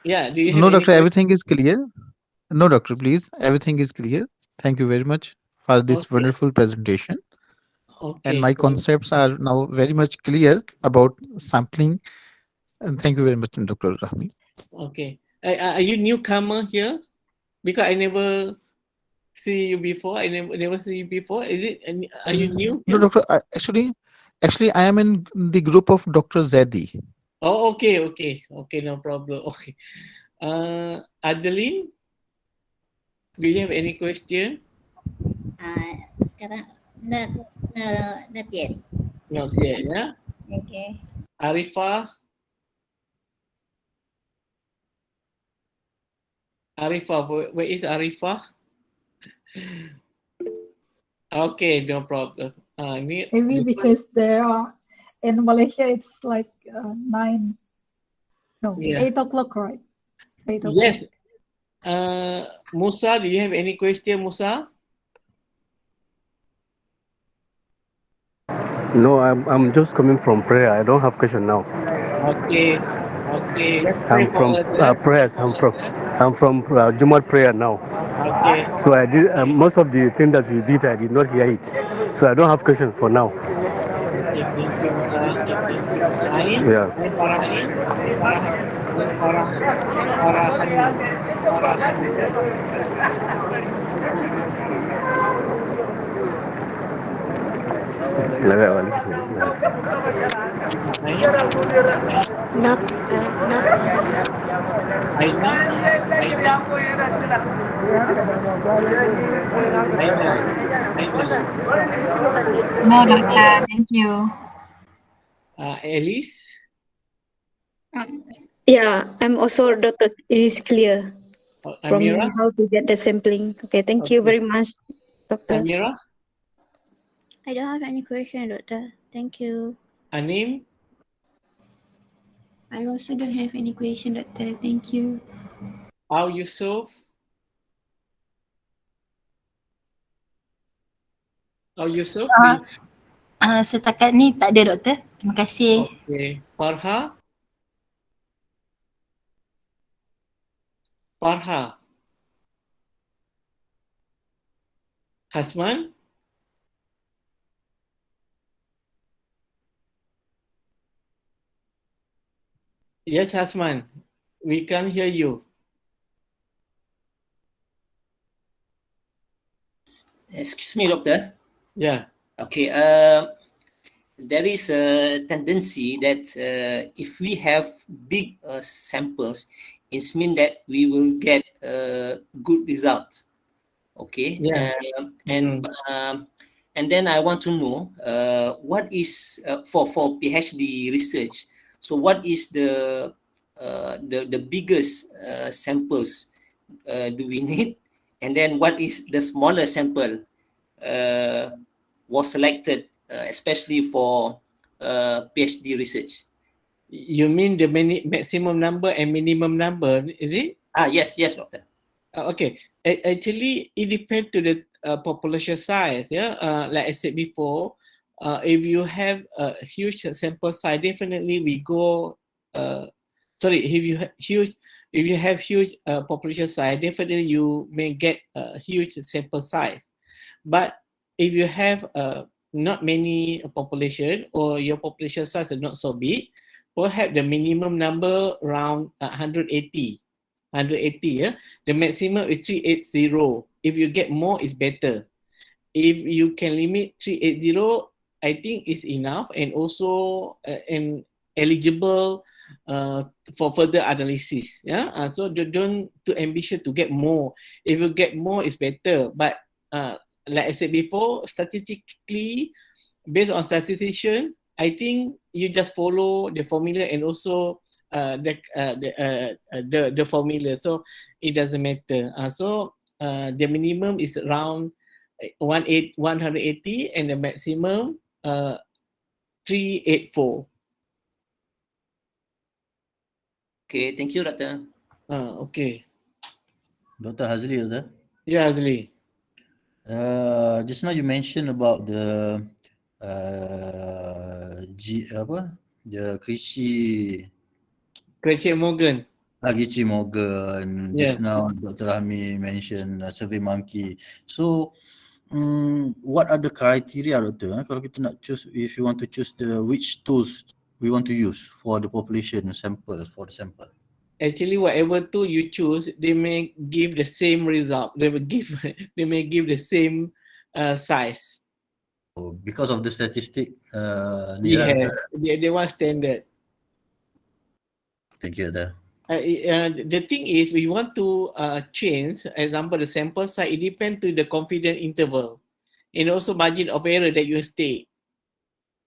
Yeah, do you have No, any doctor, question? everything is clear. No, doctor, please. Everything is clear. Thank you very much for this Okay. wonderful presentation. Okay. And my concepts are now very much clear about sampling. And thank you very much, Dr. Rahmi. Okay. Are you newcomer here? Because I never see you before. I never see you before. Is it? Are you new No, here? Doctor. Actually, I am in the group of Dr. Zedi. Oh, okay, okay, okay. No problem. Okay. Adeline, do you have any question? Sekarang not yet. Not yet. Yeah. Okay. Arifah. Arifah, where is Arifah? Okay, no problem. Maybe because there are in Malaysia it's like 8 o'clock, right? 8 o'clock. Yes. Musa, do you have any question, Musa? No, I'm just coming from prayer. I don't have question now. Okay. Okay. Let's pray I'm for from us. Yeah? prayers. I'm from Jumat prayer now. Okay. So I did most of the thing that you did. I did not hear it. So I don't have question for now. Okay. Thank you, Musa. Thank you. Ain? Yeah. Ain Farahin? Ain Farahani. Farahani. Ain? Not, not. Aina? Aina? Aina? Aina? No, doctor. Thank you. Alice? Yeah, I'm also Dr. It is clear from Amira? how to get the sampling. Okay, thank you Okay. very much, Doctor. Amira? I don't have any question, Doctor. Thank you. Anim? I also don't have any question, Doctor. Thank you. How Yusuf? How Yusuf? Setakat ni tak ada, Doktor. Terima kasih. Okay. Farha? Farha? Hasman? Yes, Hasman. We can hear you. Excuse me, Doctor. Yeah. Okay. There is a tendency that if we have big samples, it means that we will get good results. Okay. Yeah. And then I want to know what is for PhD research. So what is the biggest samples do we need, and then what is the smaller sample was selected especially for PhD research? You mean the maximum number and minimum number, is it? Yes, Doctor. Okay. Actually, it depends to the population size. Yeah. Like I said before, if you have a huge sample size, definitely we go. If you have huge population size, definitely you may get a huge sample size. But if you have not many population, or your population size is not so big, perhaps the minimum number around 180. Yeah. The maximum is 380. If you get more, it's better. If you can limit 380, I think it's enough, and also eligible for further analysis. Yeah. So don't too ambitious to get more. If you get more, it's better. But like I said before, statistically, based on statistician, I think you just follow the formula, and also the formula. So it doesn't matter. So the minimum is around 180, and the maximum 384. Okay, thank you, Doctor. Okay. Dr. Hazli, Doctor. Yeah, Hazli. Just now you mentioned about the the Cratchit Morgan. Krejci Morgan. Yeah. Just now Dr. Rahmi mentioned Survey Monkey. So what are the criteria, Doctor? Kalau kita nak choose, if you want to choose which tools we want to use for the population sample, for the sample. Actually, whatever tool you choose, they may give the same result. They may give the same size. Oh, because of the statistic. Yeah, they want standard. Thank you, Doctor. The thing is, we want to change, example, the sample size, it depends to the confidence interval and also margin of error that you state,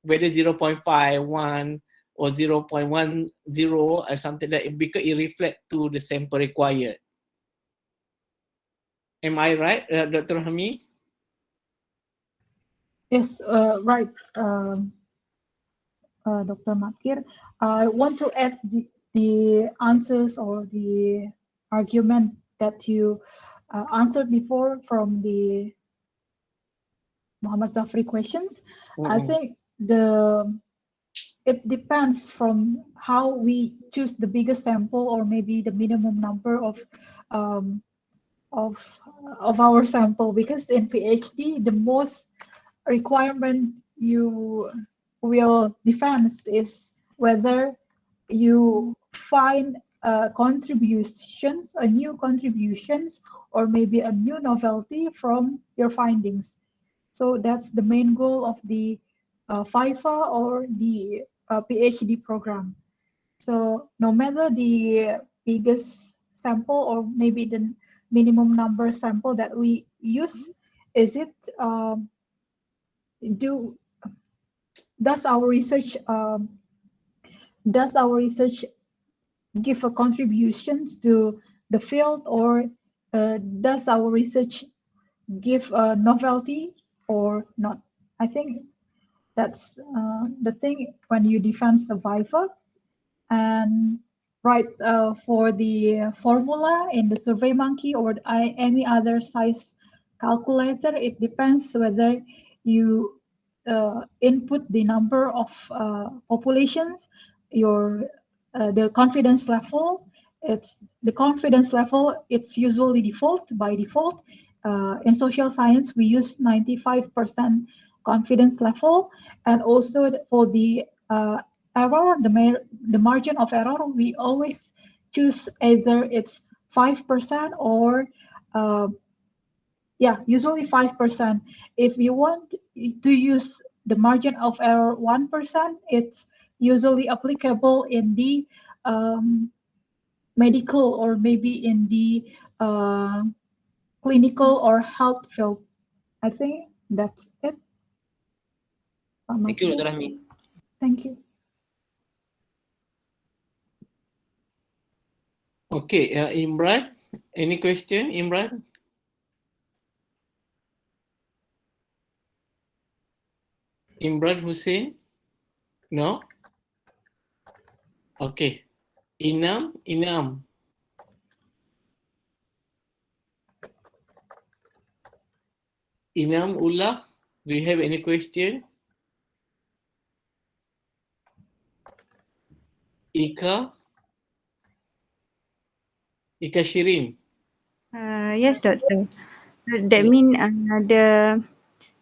whether 0.5, 1, or 0.10 or something like that, because it reflects to the sample required. Am I right, Dr. Rahmi? Yes, right, Dr. Makir. I want to add the answers or the argument that you answered before from the Muhammad Zafri questions. I think it depends from how we choose the biggest sample or maybe the minimum number of our sample, because in PhD the most requirement you will defend is whether you find new contributions, or maybe a new novelty from your findings. So that's the main goal of the FIFA or the PhD program. So no matter the biggest sample or maybe the minimum number sample that we use, does our research give a contributions to the field, or does our research give a novelty or not? I think that's the thing when you define survivor. And right, for the formula in the SurveyMonkey or any other size calculator, it depends whether you input the number of populations, the confidence level. It's usually by default. In social science, we use 95% confidence level, and also for the error, the margin of error, we always choose either it's 5% or usually 5%. If you want to use the margin of error 1%, it's usually applicable in the medical or maybe in the clinical or health field. I think that's it. Thank you, Dr. Rahmi. Thank you. Okay, Imran, any question, Imran? Imran Hussein? No? Okay. Inam? Inam Ullah, do you have any question? Ika Shirin? Yes, doctor. That means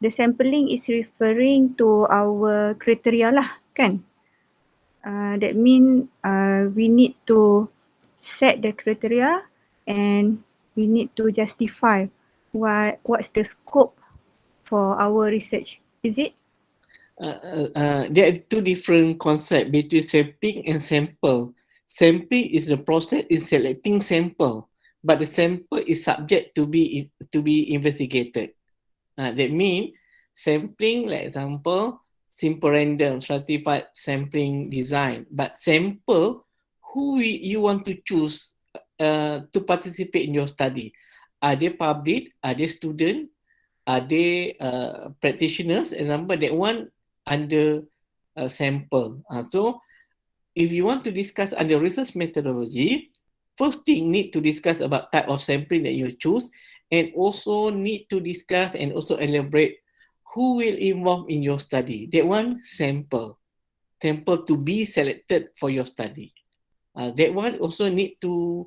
the sampling is referring to our criteria lah, kan? That means we need to set the criteria and we need to justify what's the scope for our research. Is it? There are two different concepts between sampling and sample. Sampling is the process in selecting sample, but the sample is subject to be investigated. That means sampling, like example, simple random, stratified sampling design. But sample, who you want to choose to participate in your study? Are they public? Are they student? Are they practitioners? Example, that one under sample. So if you want to discuss under research methodology, first thing need to discuss about type of sampling that you choose, and also need to discuss and also elaborate who will involve in your study. That one, sample to be selected for your study. That one also need to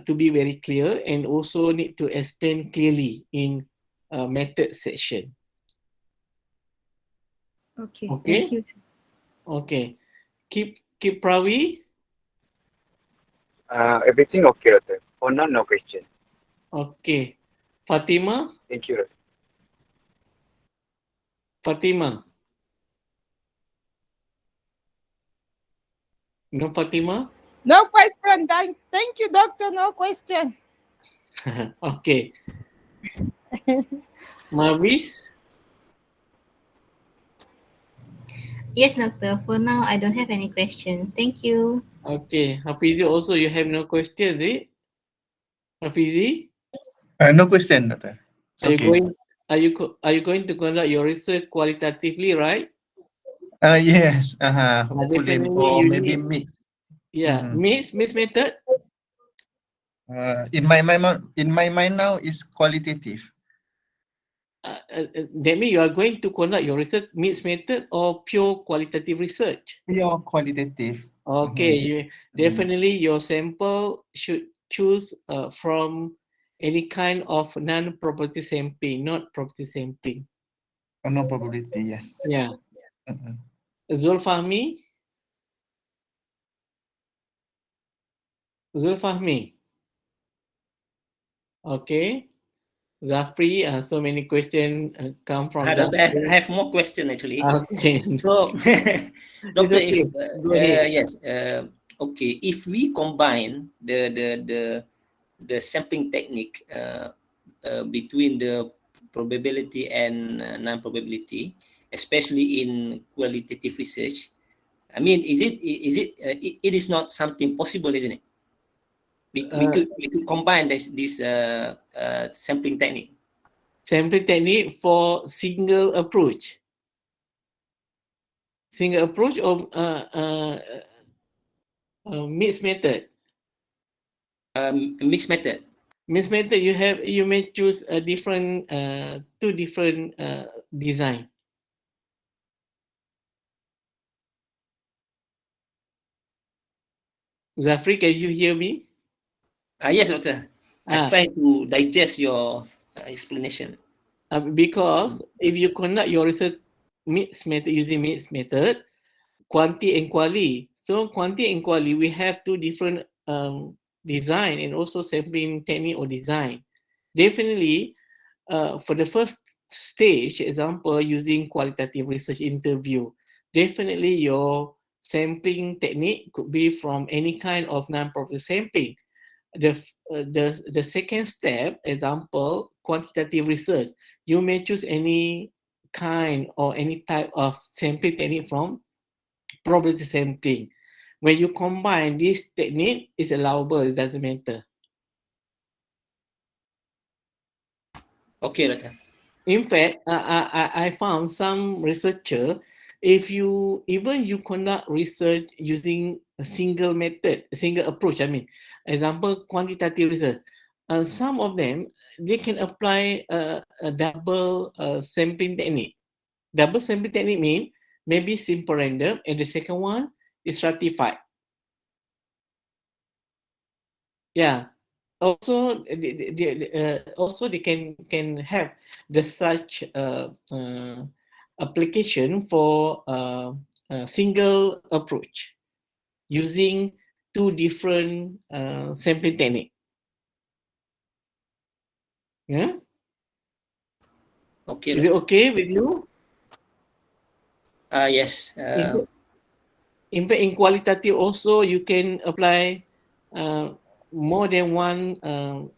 be very clear and also need to explain clearly in method section. Okay. Okay. Thank you. Okay. Keep Pravi. Everything okay, Doctor. For now, no question. Okay. Fatima. Thank you. Fatima. No, Fatima? No question. Thank you, doctor. No question. Okay. Mavis? Yes, doctor. For now, I don't have any questions. Thank you. Okay. Hafizi, also you have no question, eh? Hafizi? No question, Doctor. It's Are you okay. going? Are you going to conduct your research qualitatively, right? Yes. Hopefully, Definitely or you maybe need. mix. Yeah, mix method. In my mind now is qualitative. That means you are going to conduct your research mixed method or pure qualitative research. Pure qualitative. Okay, definitely your sample should choose from any kind of non-property sampling, not property sampling. No probability, yes. Yeah. Zulfahmi? Zulfahmi? Okay. Zafri, so many questions come from I Zafri. have more questions actually. Okay. So, Doctor, okay. if Go ahead. yes, okay, if we combine the sampling technique between the probability and non-probability, especially in qualitative research, I mean, it is not something possible, isn't it? We could combine this sampling technique. Sampling technique for single approach. Single approach or mixed method? Mixed method. Mixed method, you may choose a different two different design. Zafri, can you hear me? Yes, Doctor. I try to digest your explanation. Because if you conduct your research mixed method using mixed method, quanti and quali. So quanti and quali, we have two different design and also sampling technique or design. Definitely, for the first stage, example, using qualitative research interview, definitely your sampling technique could be from any kind of non-profit sampling. The second step, example, quantitative research, you may choose any kind or any type of sampling technique from probability sampling. When you combine this technique, it's allowable, it doesn't matter. Okay, Doctor. In fact, I found some researcher, if you conduct research using a single method, a single approach, I mean, example, quantitative research, some of them, they can apply a double sampling technique. Double sampling technique means maybe simple random, and the second one is stratified. Yeah. Also, they can have the such application for single approach using two different sampling technique. Yeah. Okay. Is it okay with you? Yes. In fact, in qualitative also you can apply more than one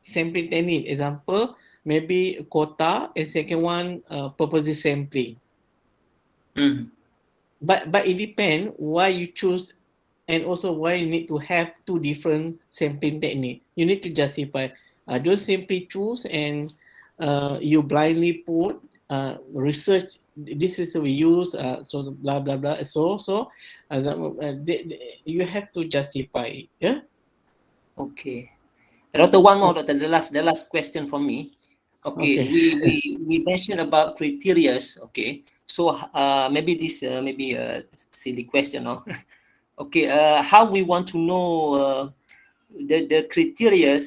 sampling technique. Example, maybe quota, and second one purposive sampling. But it depends why you choose, and also why you need to have two different sampling technique. You need to justify. Don't simply choose and you blindly put research. This research we use so blah blah blah. You have to justify. Yeah. Okay. Doctor, one more, Doctor. The last question from me. Okay, we mentioned about criteria. Okay, so maybe this maybe a silly question, no? Okay, how we want to know the criteria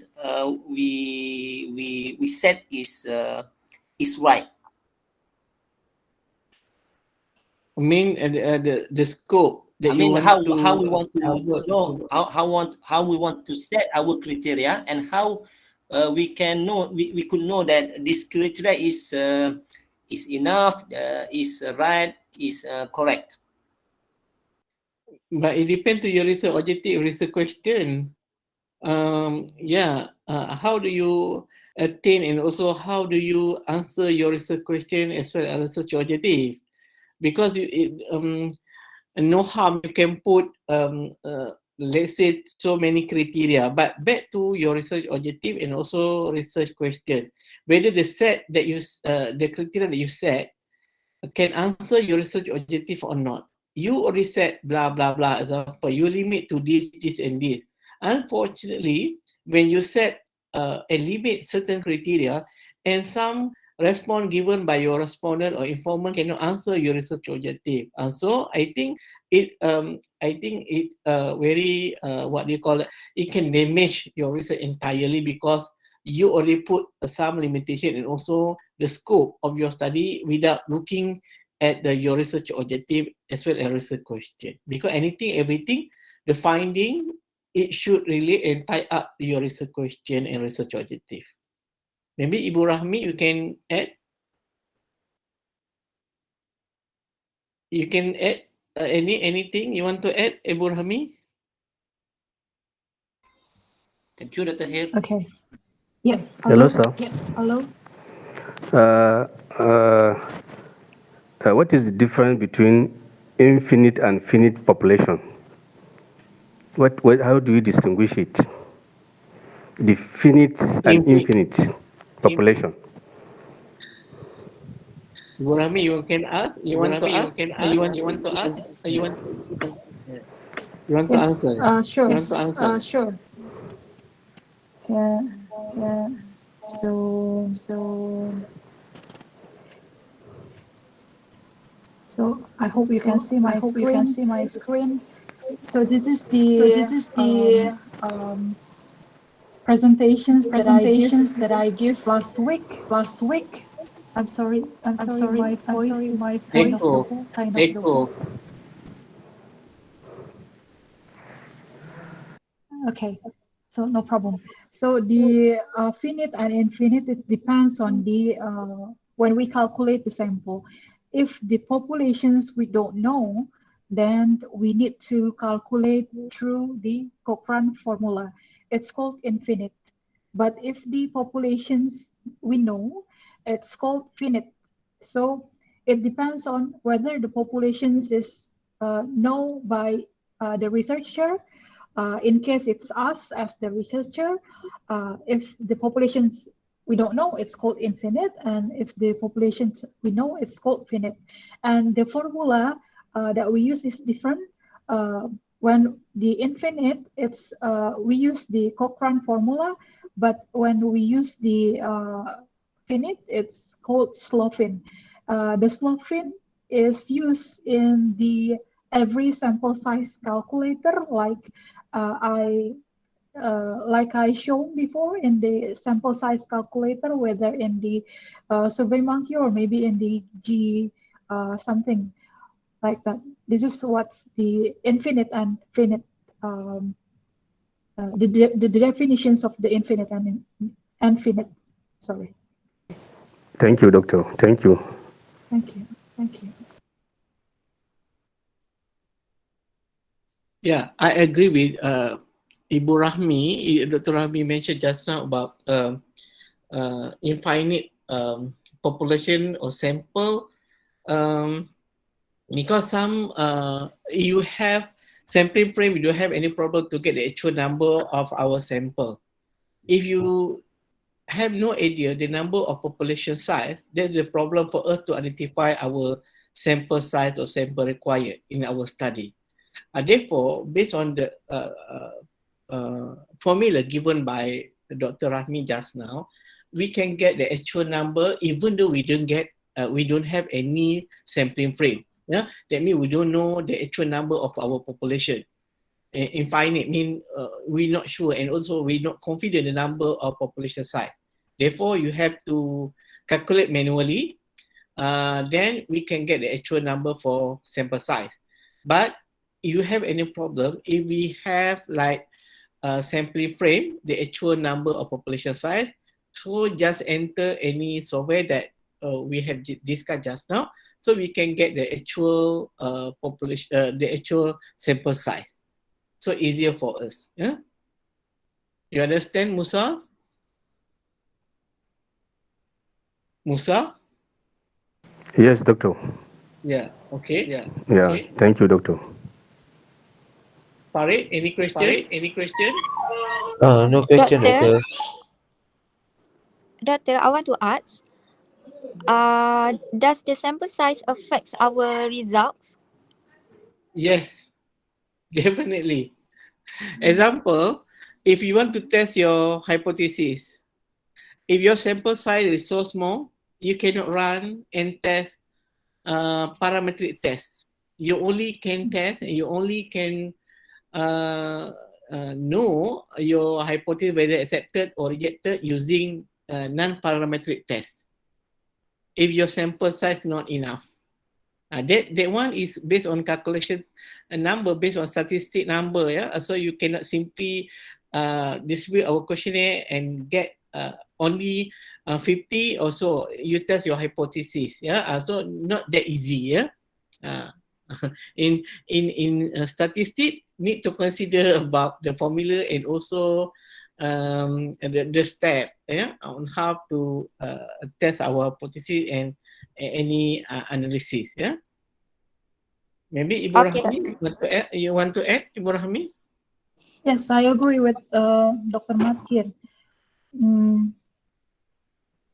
we set is is right? I mean, the scope that I mean, you want how to we want to cover. know how we want to set our criteria, and how we can know we could know that this criteria is enough, is right, is correct. But it depends to your research objective, research question. How do you attain, and also how do you answer your research question as well as research objective? Because no harm you can put let's say so many criteria, but back to your research objective and also research question, whether the set that you the criteria that you set can answer your research objective or not. You already set blah blah blah, example, you limit to this and this. Unfortunately, when you set and limit certain criteria, and some response given by your respondent or informant cannot answer your research objective, and so I think it very what do you call it? It can damage your research entirely, because you already put some limitation and also the scope of your study without looking at your research objective as well as research question. Because everything, the finding, it should really tie up your research question and research objective. Maybe Ibu Rahmi, you can add. You can add anything you want to add, Ibu Rahmi? Thank you, Dr. Hir. Okay. Yeah. Hello, sir. Yeah. Hello. What is the difference between infinite and finite population? How do you distinguish it? The finite and infinite population. Ibu Rahmi, you can ask. You want to ask? You want to ask? You want to answer? Sure. You want to answer? Sure. Yeah. So I hope you can see my screen. So this is the presentations that I give last week. I'm sorry. My voice is kind of low. Okay, so no problem. So the finite and infinite, it depends on the when we calculate the sample. If the populations we don't know, then we need to calculate through the Cochrane formula. It's called infinite. But if the populations we know, it's called finite. So it depends on whether the populations is known by the researcher. In case it's us as the researcher, if the populations we don't know, it's called infinite, and if the populations we know, it's called finite. And the formula that we use is different. When the infinite, it's we use the Cochrane formula, but when we use the finite, it's called Slovin. The Slovin is used in the every sample size calculator, like I shown before in the sample size calculator, whether in the SurveyMonkey or maybe in the G something like that. This is what's the infinite and finite, the definitions of the infinite and finite. Sorry. Thank you, Doctor. Thank you. Thank you. Yeah, I agree with Ibu Rahmi. Dr. Rahmi mentioned just now about infinite population or sample, because some you have sampling frame, you don't have any problem to get the actual number of our sample. If you have no idea the number of population size, that's the problem for us to identify our sample size or sample required in our study. Therefore, based on the formula given by Dr. Rahmi just now, we can get the actual number even though we don't have any sampling frame. Yeah, that means we don't know the actual number of our population. Infinite means we're not sure, and also we're not confident the number of population size. Therefore, you have to calculate manually, then we can get the actual number for sample size. But if you have any problem, if we have like a sampling frame, the actual number of population size, so just enter any software that we have discussed just now, so we can get the actual population, the actual sample size. So easier for us. Yeah? You understand, Musa? Musa? Yes, doctor. Yeah. Okay. Yeah. Thank you, doctor. Farid, any question? No question, Doctor? doctor. Doctor, I want to ask, does the sample size affects our results? Yes, definitely. Example, if you want to test your hypothesis, if your sample size is so small, you cannot run and test parametric tests. You only can test and you only can know your hypothesis whether accepted or rejected using non-parametric tests. If your sample size not enough. That one is based on calculation, a number based on statistic number. Yeah, so you cannot simply distribute our questionnaire and get only 50 or so. You test your hypothesis. Yeah, so not that easy. Yeah, in statistic need to consider about the formula and also the step, yeah, on how to test our hypothesis and any analysis. Yeah, maybe Ibu Okay, Rahmi want to add, you want to add, Ibu Rahmi? Yes, I agree with Dr. Matkir.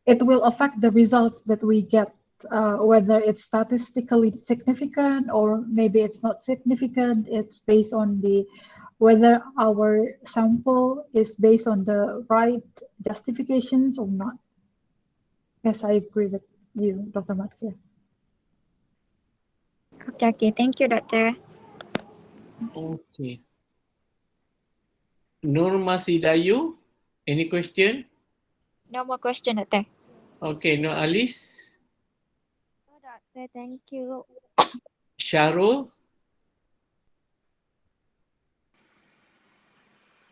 It will affect the results that we get, whether it's statistically significant or maybe it's not significant. It's based on whether our sample is based on the right justifications or not. Yes, I agree with you, Dr. Matkir. Okay, thank you, doctor. Okay. Norma Sidayu, any question? No more question, doctor. Okay, no Alice? No, doctor, thank you. Syarul?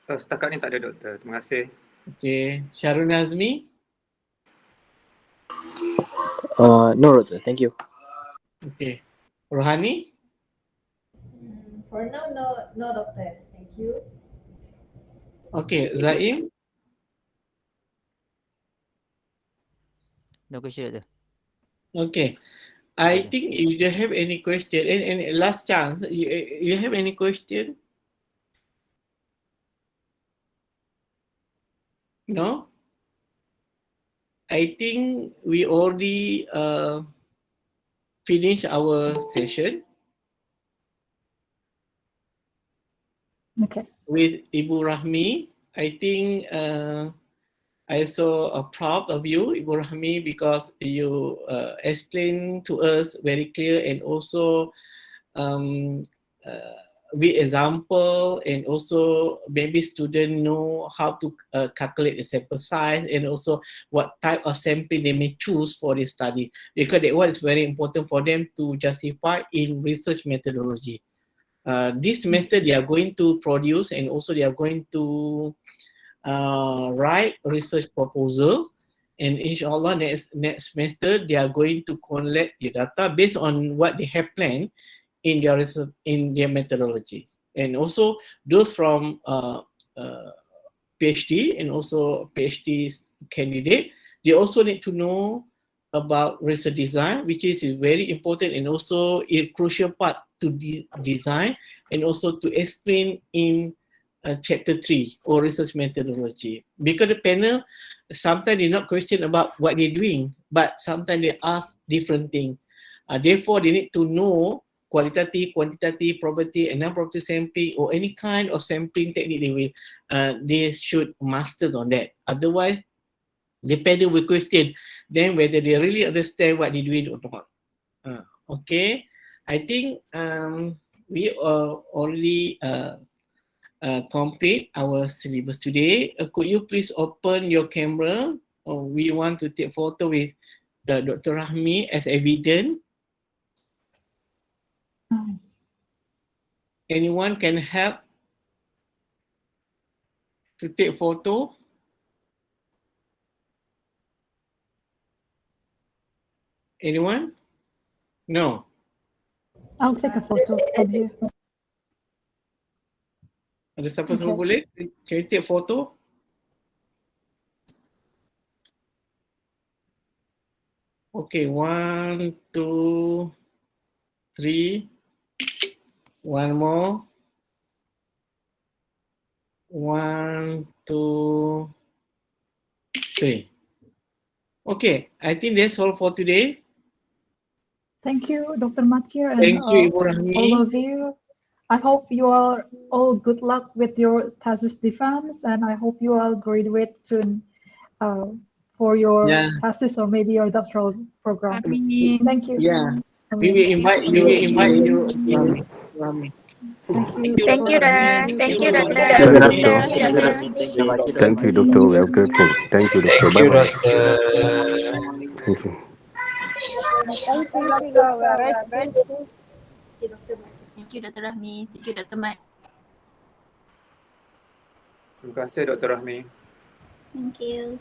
Setakat ni tak ada, doktor. Terima kasih. Okay, Syarul Nazmi? No, doctor. Thank you. Okay. Rohani? For now, no, doctor. Thank you. Okay, Zaim? No question, doctor. Okay. I think if you have any question, and last chance, you have any question? No? I think we already finished our session. Okay. With Ibu Rahmi. I think I saw a proud of you, Ibu Rahmi, because you explained to us very clear and also with example, and also maybe students know how to calculate the sample size and also what type of sampling they may choose for the study, because that one is very important for them to justify in research methodology. This method they are going to produce, and also they are going to write a research proposal, and inshallah next method they are going to collect the data based on what they have planned in their research, in their methodology. And also those from PhD and also PhD candidate, they also need to know about research design, which is very important and also a crucial part to design and also to explain in chapter 3 or research methodology. Because the panel sometimes they not question about what they're doing, but sometimes they ask different things. Therefore, they need to know qualitative, quantitative, probability, and non-probability sampling, or any kind of sampling technique they should master on that. Otherwise, the panel will question them whether they really understand what they're doing or not. Okay, I think we already complete our syllabus today. Could you please open your camera? We want to take photo with Dr. Rahmi as evidence. Anyone can help to take photo? Anyone? No. I'll take a photo from here. Ada siapa semua boleh? Can you take photo? Okay, 1, 2, 3. One more. 1, 2, 3. Okay, I think that's all for today. Thank you, Dr. Matkir, and Thank you, Ibu Rahmi. all of you. I hope you are all good luck with your thesis defense, and I hope you all graduate soon for your thesis or maybe your doctoral program. Thank you. Yeah, we will invite you. Rahmi. Thank you. Thank you, Dad. Thank you, Doctor. Thank you, Doctor. Thank you, Doctor. We are grateful. Thank you, Doctor. Bye bye. Thank you. Thank you, Doctor. We are grateful. Thank you, Dr. Rahmi. Thank you, Dr. Mat. Terima kasih Dr. Rahmi. Thank you.